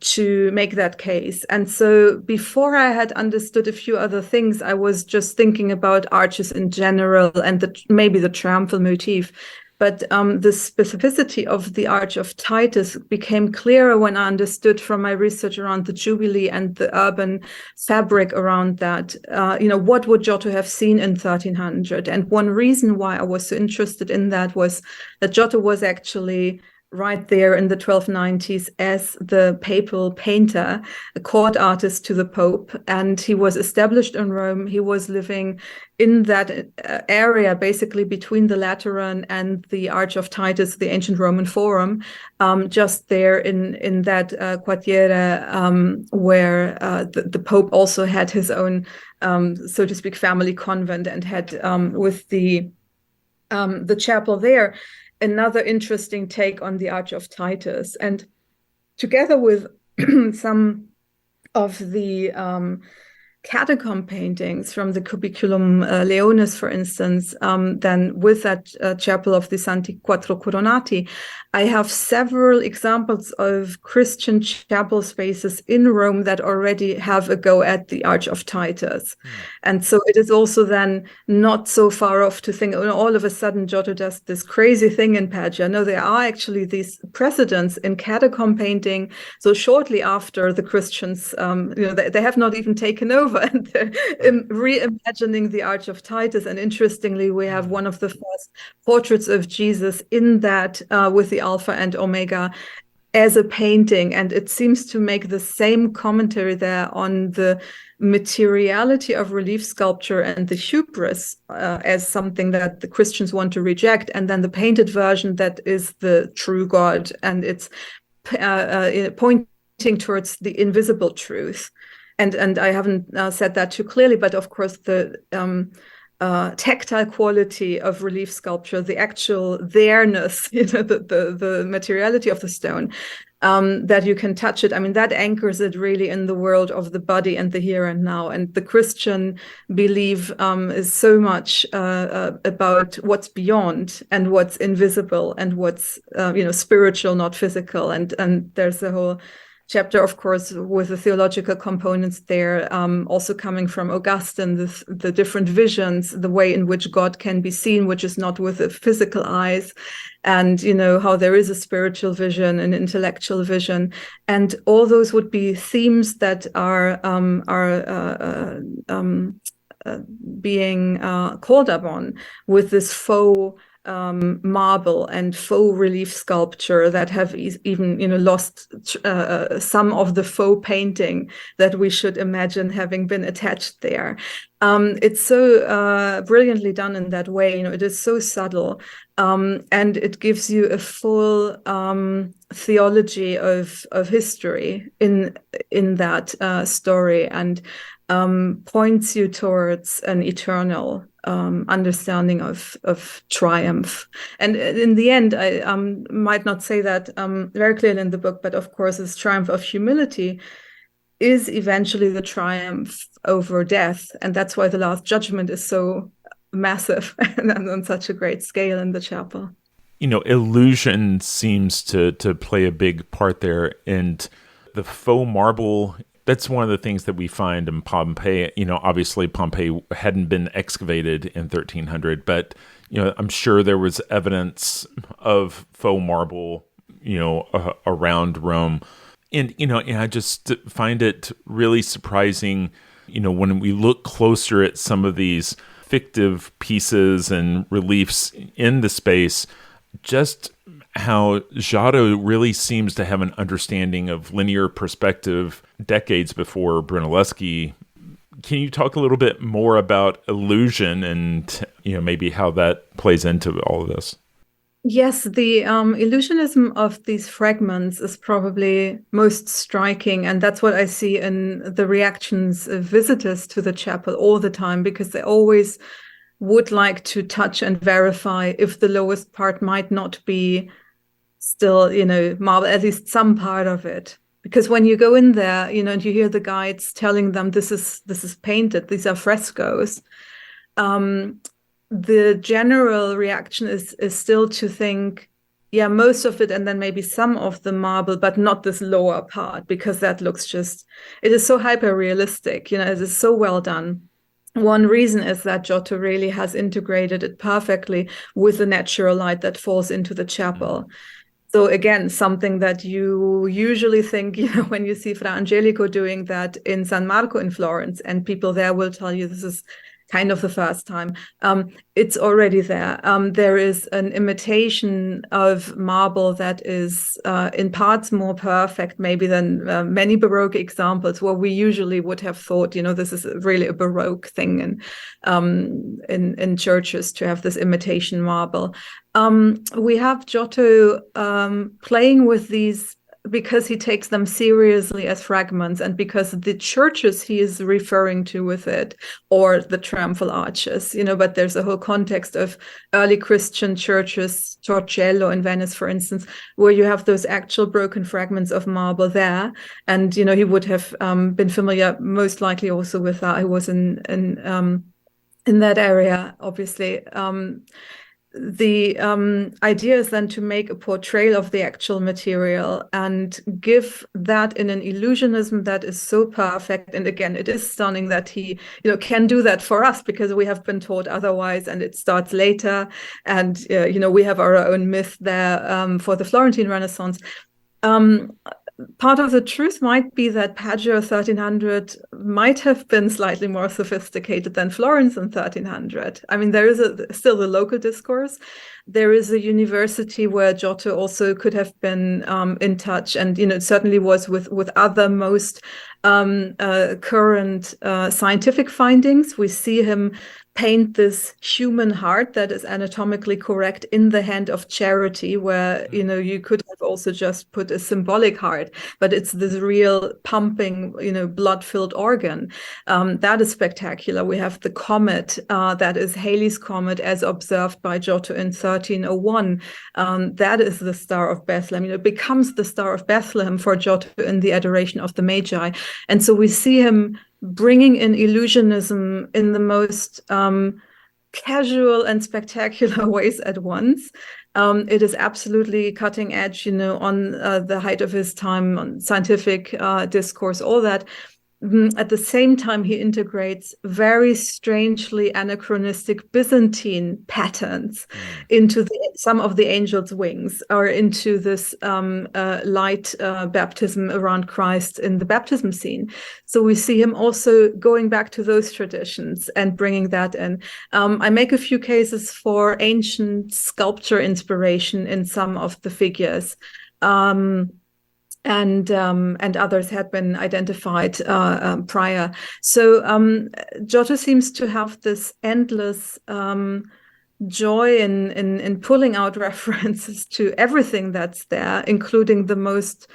S2: to make that case. And so before I had understood a few other things, I was just thinking about arches in general and maybe the triumphal motif. But the specificity of the Arch of Titus became clearer when I understood from my research around the Jubilee and the urban fabric around that, what would Giotto have seen in 1300? And one reason why I was so interested in that was that Giotto was actually right there in the 1290s as the papal painter, a court artist to the Pope, and he was established in Rome. He was living in that area, basically between the Lateran and the Arch of Titus, the ancient Roman Forum, just there in that quartiere where the Pope also had his own, so to speak, family convent, and had with the chapel there, another interesting take on the Arch of Titus. And together with some of the catacomb paintings from the Cubiculum Leonis, for instance, then with that chapel of the Santi Quattro Coronati, I have several examples of Christian chapel spaces in Rome that already have a go at the Arch of Titus. And so it is also then not so far off to think, all of a sudden Giotto does this crazy thing in Padua. No, there are actually these precedents in catacomb painting. So shortly after the Christians, they have not even taken over, and they're reimagining the Arch of Titus. And interestingly, we have one of the first portraits of Jesus in that with the Alpha and Omega as a painting. And it seems to make the same commentary there on the materiality of relief sculpture and the hubris as something that the Christians want to reject, and then the painted version that is the true God, and it's pointing towards the invisible truth. And I haven't said that too clearly, but of course the tactile quality of relief sculpture, the actual there-ness, the materiality of the stone, that you can touch it. I mean, that anchors it really in the world of the body and the here and now. And the Christian belief is so much about what's beyond and what's invisible and what's spiritual, not physical. And there's a whole chapter, of course, with the theological components there, also coming from Augustine, the different visions, the way in which God can be seen, which is not with the physical eyes, and how there is a spiritual vision, an intellectual vision, and all those would be themes that are being called upon with this faux marble and faux relief sculpture that have even lost some of the faux painting that we should imagine having been attached there. It's so brilliantly done in that way. It is so subtle, and it gives you a full theology of history in that story, and points you towards an eternal understanding of triumph. And in the end, I might not say that very clearly in the book, but of course this triumph of humility is eventually the triumph over death. And that's why the Last Judgment is so massive and on such a great scale in the chapel.
S1: Illusion seems to play a big part there. And the faux marble, that's one of the things that we find in Pompeii. Obviously Pompeii hadn't been excavated in 1300, but, I'm sure there was evidence of faux marble, around Rome. And, I just find it really surprising, when we look closer at some of these fictive pieces and reliefs in the space, just how Giotto really seems to have an understanding of linear perspective decades before Brunelleschi. Can you talk a little bit more about illusion and, maybe how that plays into all of this?
S2: Yes, the illusionism of these fragments is probably most striking. And that's what I see in the reactions of visitors to the chapel all the time, because they always would like to touch and verify if the lowest part might not be still, marble, at least some part of it. Because when you go in there, and you hear the guides telling them this is painted, these are frescoes, the general reaction is still to think, yeah, most of it, and then maybe some of the marble, but not this lower part, because that looks it is so hyper realistic, it is so well done. One reason is that Giotto really has integrated it perfectly with the natural light that falls into the chapel. So again, something that you usually think, when you see Fra Angelico doing that in San Marco in Florence, and people there will tell you this is kind of the first time. It's already there. There is an imitation of marble that is in parts more perfect maybe than many Baroque examples, where we usually would have thought, this is really a Baroque thing in churches to have this imitation marble. We have Giotto playing with these because he takes them seriously as fragments, and because the churches he is referring to with it, or the triumphal arches, but there's a whole context of early Christian churches, Torcello in Venice, for instance, where you have those actual broken fragments of marble there. And, he would have been familiar, most likely also with that. I was in that area, obviously. The idea is then to make a portrayal of the actual material and give that in an illusionism that is so perfect. And again, it is stunning that he, can do that for us, because we have been taught otherwise, and it starts later. And, we have our own myth there for the Florentine Renaissance. Part of the truth might be that Padua 1300 might have been slightly more sophisticated than Florence in 1300. I mean, there is still the local discourse. There is a university where Giotto also could have been in touch, and it certainly was with other most current scientific findings. We see him paint this human heart that is anatomically correct in the hand of Charity, where you could have also just put a symbolic heart, but it's this real pumping, blood-filled organ. That is spectacular. We have the comet that is Halley's comet as observed by Giotto in 1301. That is the Star of Bethlehem. It becomes the Star of Bethlehem for Giotto in the Adoration of the Magi. And so we see him bringing in illusionism in the most casual and spectacular ways at once. It is absolutely cutting edge, on the height of his time, on scientific discourse, all that. At the same time, he integrates very strangely anachronistic Byzantine patterns into some of the angels' wings, or into this light baptism around Christ in the baptism scene. So we see him also going back to those traditions and bringing that in. I make a few cases for ancient sculpture inspiration in some of the figures. And others had been identified prior. So Giotto seems to have this endless joy in pulling out references to everything that's there, including the most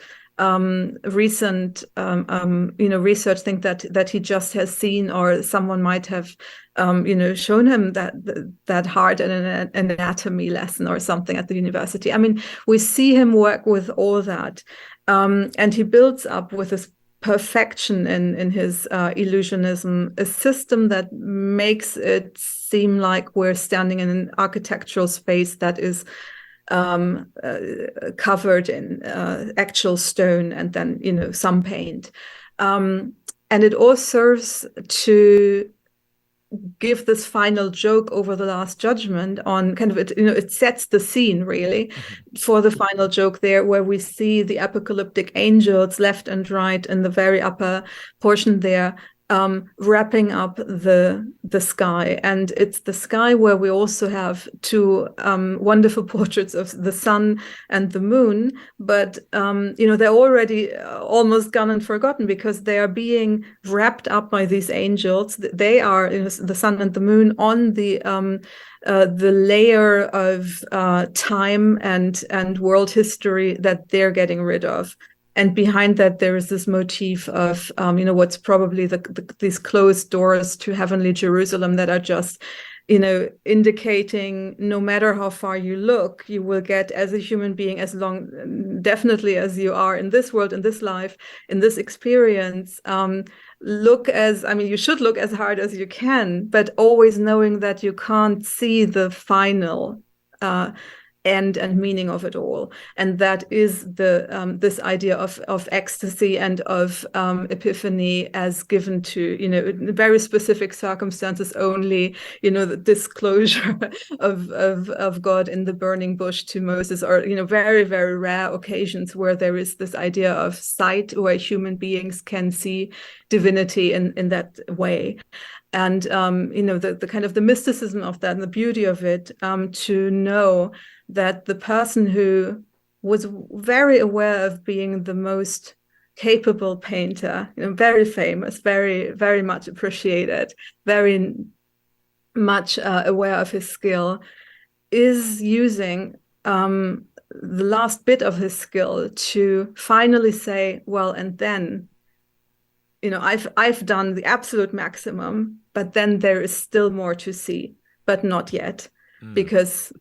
S2: recent research thing that he just has seen, or someone might have shown him that heart in an anatomy lesson or something at the university. I mean, we see him work with all that. And he builds up with this perfection in his illusionism, a system that makes it seem like we're standing in an architectural space that is covered in actual stone and then some paint, and it all serves to give this final joke over the Last Judgment on kind of it. It sets the scene really for the final joke there, where we see the apocalyptic angels left and right in the very upper portion there, wrapping up the sky. And it's the sky where we also have two wonderful portraits of the sun and the moon, but they're already almost gone and forgotten, because they are being wrapped up by these angels. They are the sun and the moon on the layer of time and world history that they're getting rid of. And behind that, there is this motif of, what's probably these closed doors to heavenly Jerusalem that are just, indicating no matter how far you look, you will get, as a human being, as long, definitely as you are in this world, in this life, in this experience, you should look as hard as you can, but always knowing that you can't see the final end and meaning of it all. And that is this idea of ecstasy and of epiphany as given to in very specific circumstances only, the disclosure of God in the burning bush to Moses, or very, very rare occasions where there is this idea of sight, where human beings can see divinity in that way. And the kind of the mysticism of that and the beauty of it, to know that the person who was very aware of being the most capable painter, very famous, very, very much appreciated, very much aware of his skill, is using the last bit of his skill to finally say, well, and then, I've done the absolute maximum, but then there is still more to see, but not yet, because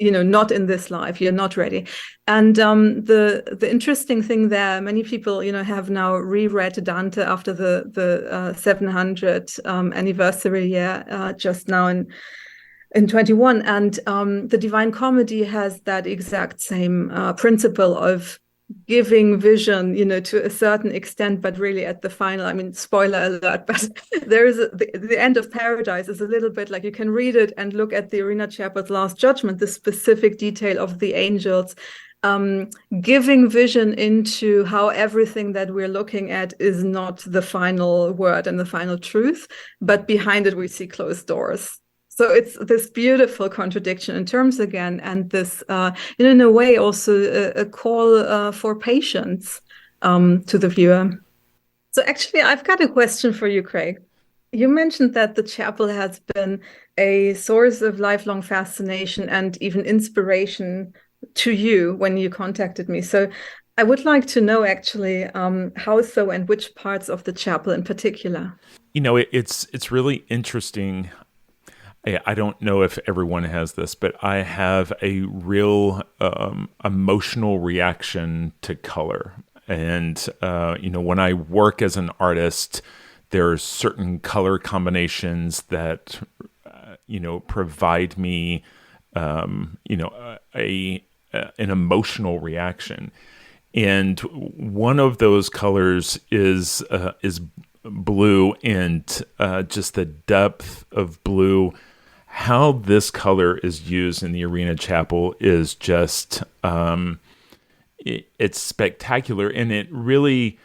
S2: not in this life, you're not ready. And the interesting thing there, many people, have now reread Dante after the 700 anniversary year, just now in 21. And the Divine Comedy has that exact same principle of giving vision, to a certain extent, but really at the final, spoiler alert, but there is the end of Paradise is a little bit like, you can read it and look at the Arena Chapel's Last Judgment, the specific detail of the angels giving vision into how everything that we're looking at is not the final word and the final truth, but behind it we see closed doors. So it's this beautiful contradiction in terms again, and this, in a way, also a call for patience to the viewer. So actually, I've got a question for you, Craig. You mentioned that the chapel has been a source of lifelong fascination and even inspiration to you when you contacted me. So I would like to know actually how so, and which parts of the chapel in particular.
S1: It's really interesting. I don't know if everyone has this, but I have a real emotional reaction to color. And, when I work as an artist, there are certain color combinations that, provide me, an emotional reaction. And one of those colors is blue, and just the depth of blue. How this color is used in the Arena Chapel is just, it's spectacular. And it really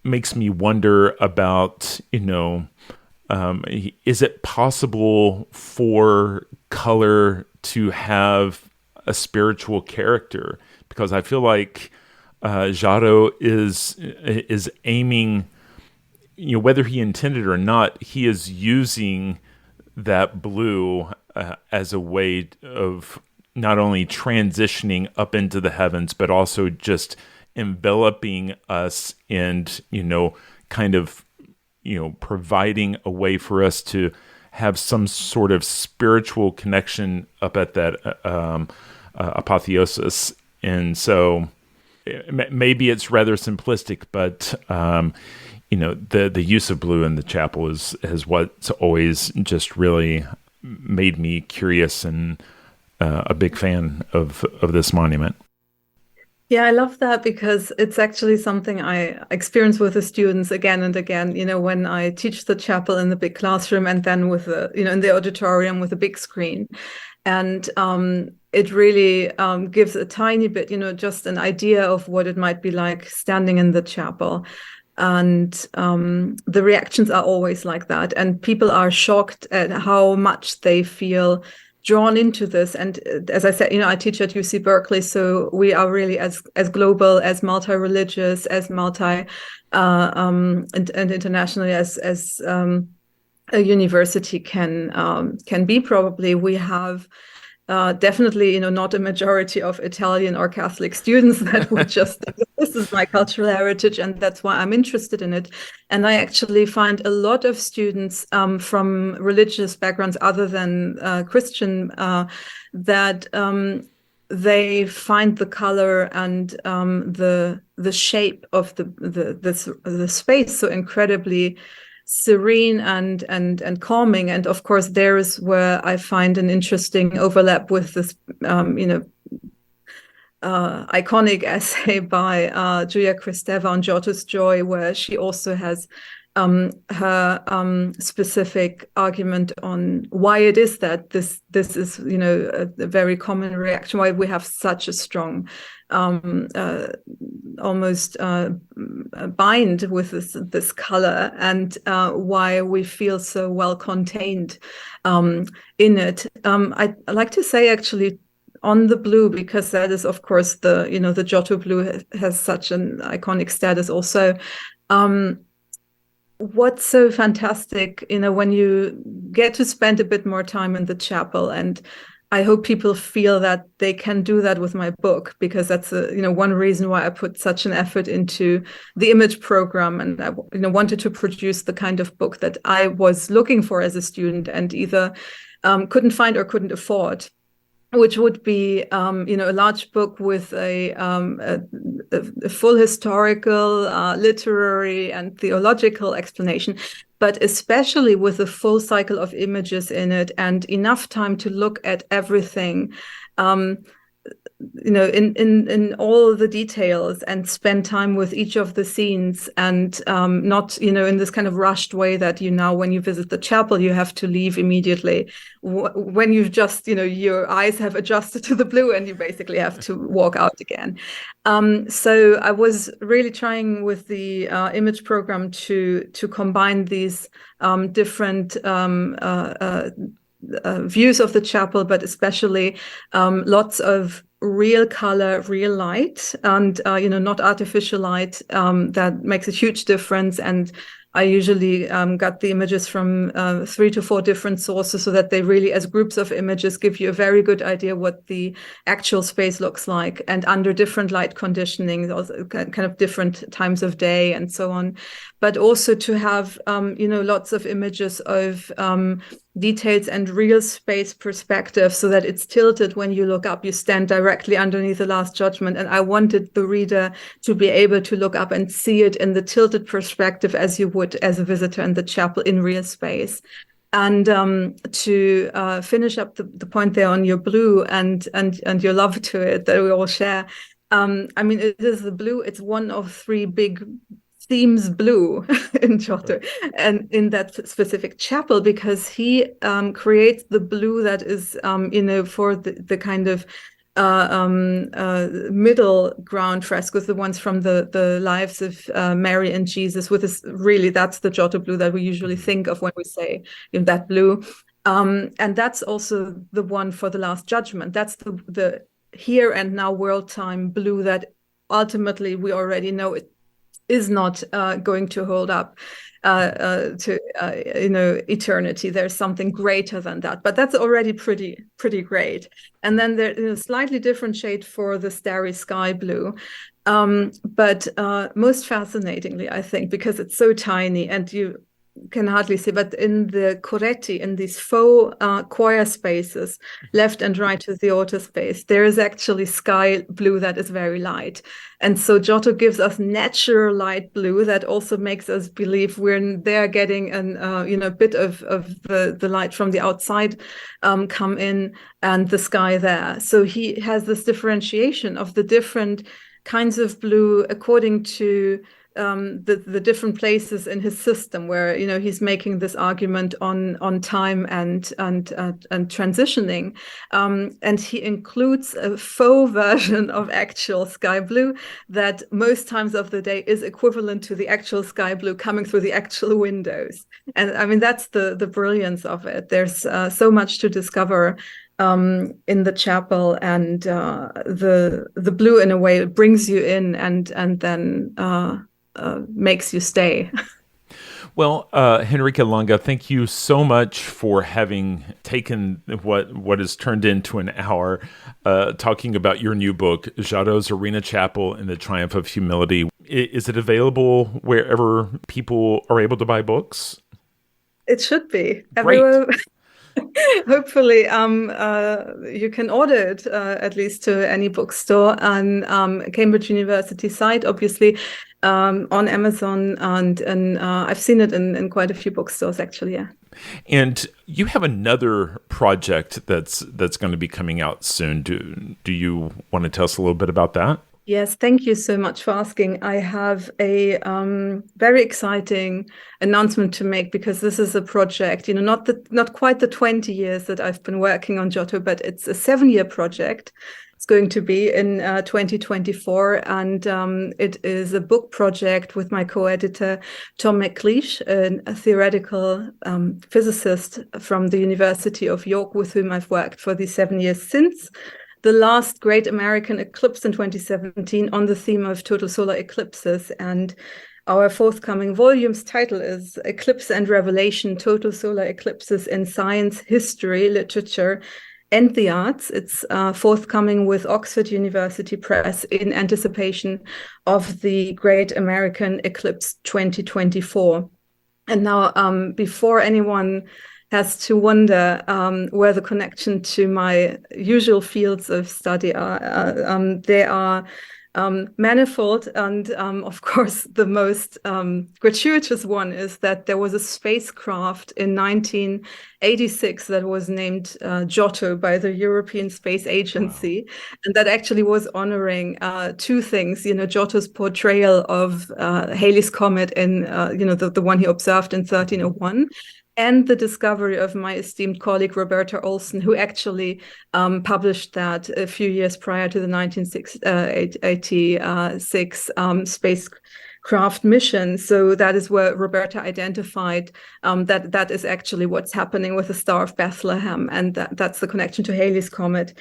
S1: makes me wonder about, is it possible for color to have a spiritual character? Because I feel like Giotto is aiming, whether he intended or not, he is using that blue as a way of not only transitioning up into the heavens, but also just enveloping us and, kind of, providing a way for us to have some sort of spiritual connection up at that apotheosis. And so maybe it's rather simplistic, but the use of blue in the chapel is what's always just really made me curious and a big fan of this monument.
S2: Yeah, I love that because it's actually something I experience with the students again and again, when I teach the chapel in the big classroom and then with in the auditorium with a big screen. And it really gives a tiny bit, just an idea of what it might be like standing in the chapel. And the reactions are always like that. And people are shocked at how much they feel drawn into this. And as I said, I teach at UC Berkeley, so we are really as global, as multi-religious, as and internationally as a university can be. Probably we have definitely, not a majority of Italian or Catholic students that would just think, this is my cultural heritage, and that's why I'm interested in it. And I actually find a lot of students from religious backgrounds other than Christian that they find the color and the shape of the space so incredibly serene and calming. And of course, there is where I find an interesting overlap with this, iconic essay by Julia Kristeva on Giotto's Joy, where she also has her specific argument on why it is that this is a very common reaction, why we have such a strong almost bind with this color, and why we feel so well contained in it. I like to say actually on the blue, because that is of course the Giotto blue has such an iconic status also. What's so fantastic, when you get to spend a bit more time in the chapel, and I hope people feel that they can do that with my book, because that's one reason why I put such an effort into the image program, and I wanted to produce the kind of book that I was looking for as a student and either couldn't find or couldn't afford, which would be a large book with a full historical, literary, and theological explanation, but especially with a full cycle of images in it and enough time to look at everything, in all the details, and spend time with each of the scenes, and not in this kind of rushed way that when you visit the chapel you have to leave immediately when you've just your eyes have adjusted to the blue and you basically have to walk out again. So I was really trying with the image program to combine these different views of the chapel, but especially lots of real color, real light, and not artificial light. That makes a huge difference. And I usually got the images from 3 to 4 different sources, so that they really, as groups of images, give you a very good idea what the actual space looks like, and under different light conditioning, also kind of different times of day and so on. But also to have lots of images of details and real space perspective, so that it's tilted when you look up. You stand directly underneath the Last Judgment, and I wanted the reader to be able to look up and see it in the tilted perspective as you would as a visitor in the chapel in real space. And to finish up the point there on your blue and your love to it that we all share. It is the blue. It's one of 3 big themes blue in Giotto and in that specific chapel, because he creates the blue that is for the kind of middle ground frescoes, the ones from the lives of Mary and Jesus, with this really, that's the Giotto blue that we usually think of when we say that blue, and that's also the one for the Last Judgment. That's the here and now world time blue that ultimately we already know it is not going to hold up to eternity. There's something greater than that, but that's already pretty great. And then there's a slightly different shade for the Starry Sky blue, but most fascinatingly, I think, because it's so tiny, and can hardly see, but in the Coretti, in these faux choir spaces, left and right to the altar space, there is actually sky blue that is very light. And so Giotto gives us natural light blue that also makes us believe we're there getting a bit of the light from the outside come in, and the sky there. So he has this differentiation of the different kinds of blue according to the different places in his system, where he's making this argument on time and transitioning, and he includes a faux version of actual sky blue that most times of the day is equivalent to the actual sky blue coming through the actual windows. And I mean, that's the brilliance of it. There's so much to discover in the chapel, and the blue, in a way, it brings you in and then makes you stay.
S1: Well, Henrike Lange, thank you so much for having taken what has turned into an hour talking about your new book, Giotto's Arena Chapel and the Triumph of Humility. Is it available wherever people are able to buy books?
S2: It should be.
S1: Great.
S2: Everywhere. Hopefully, you can order it at least to any bookstore on Cambridge University site, obviously, on Amazon, and I've seen it in quite a few bookstores, actually. Yeah.
S1: And you have another project that's going to be coming out soon. Do you want to tell us a little bit about that?
S2: Yes, thank you so much for asking. I have a very exciting announcement to make, because this is a project, not quite the 20 years that I've been working on Giotto, but it's a 7-year project. It's going to be in 2024, and it is a book project with my co-editor, Tom McLeish, a theoretical physicist from the University of York, with whom I've worked for the 7 years since the last great American eclipse in 2017 on the theme of total solar eclipses. And our forthcoming volume's title is Eclipse and Revelation, Total Solar Eclipses in Science, History, Literature, and the Arts. It's forthcoming with Oxford University Press in anticipation of the Great American Eclipse 2024. And now, before anyone has to wonder where the connection to my usual fields of study are, they are manifold, and of course the most gratuitous one is that there was a spacecraft in 1986 that was named Giotto by the European Space Agency. Wow. And that actually was honoring two things, Giotto's portrayal of Halley's Comet in the one he observed in 1301, and the discovery of my esteemed colleague Roberta Olson, who actually published that a few years prior to the 1986 spacecraft mission. So that is where Roberta identified that is actually what's happening with the Star of Bethlehem, and that's the connection to Halley's Comet.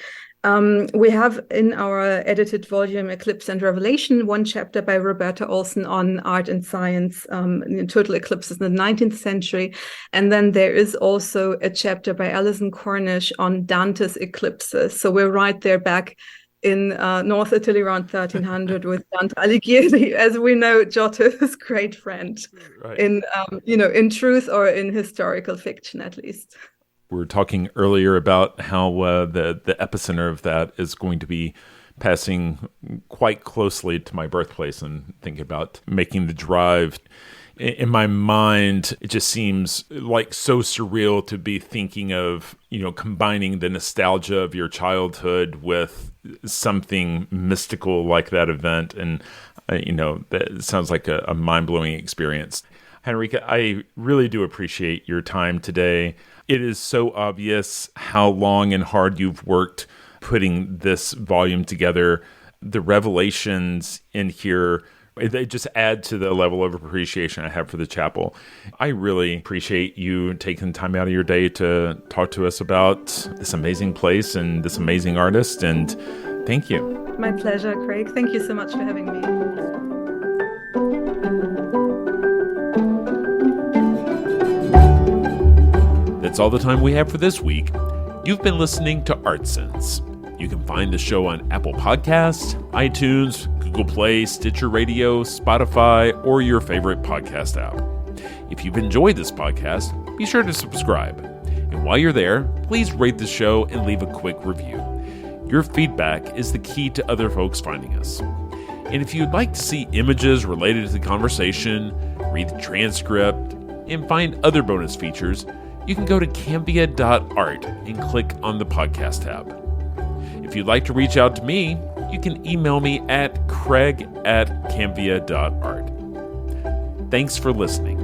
S2: We have in our edited volume, Eclipse and Revelation, one chapter by Roberta Olson on art and science, total eclipses in the 19th century. And then there is also a chapter by Alison Cornish on Dante's eclipses. So we're right there back in North Italy around 1300 with Dante Alighieri, as we know, Giotto's great friend, right, in truth or in historical fiction, at least.
S1: We were talking earlier about how the epicenter of that is going to be passing quite closely to my birthplace, and thinking about making the drive. In my mind, it just seems like so surreal to be thinking of, combining the nostalgia of your childhood with something mystical like that event. And, that sounds like a mind-blowing experience. Henrike, I really do appreciate your time today. It is so obvious how long and hard you've worked putting this volume together. The revelations in here, they just add to the level of appreciation I have for the chapel. I really appreciate you taking time out of your day to talk to us about this amazing place and this amazing artist, and thank you.
S2: My pleasure, Craig. Thank you so much for having me.
S1: That's all the time we have for this week. You've been listening to ArtSense. You can find the show on Apple Podcasts, iTunes, Google Play, Stitcher Radio, Spotify, or your favorite podcast app. If you've enjoyed this podcast, be sure to subscribe. And while you're there, please rate the show and leave a quick review. Your feedback is the key to other folks finding us. And if you'd like to see images related to the conversation, read the transcript, and find other bonus features, you can go to cambia.art and click on the podcast tab. If you'd like to reach out to me, you can email me at craig@cambia.art. Thanks for listening.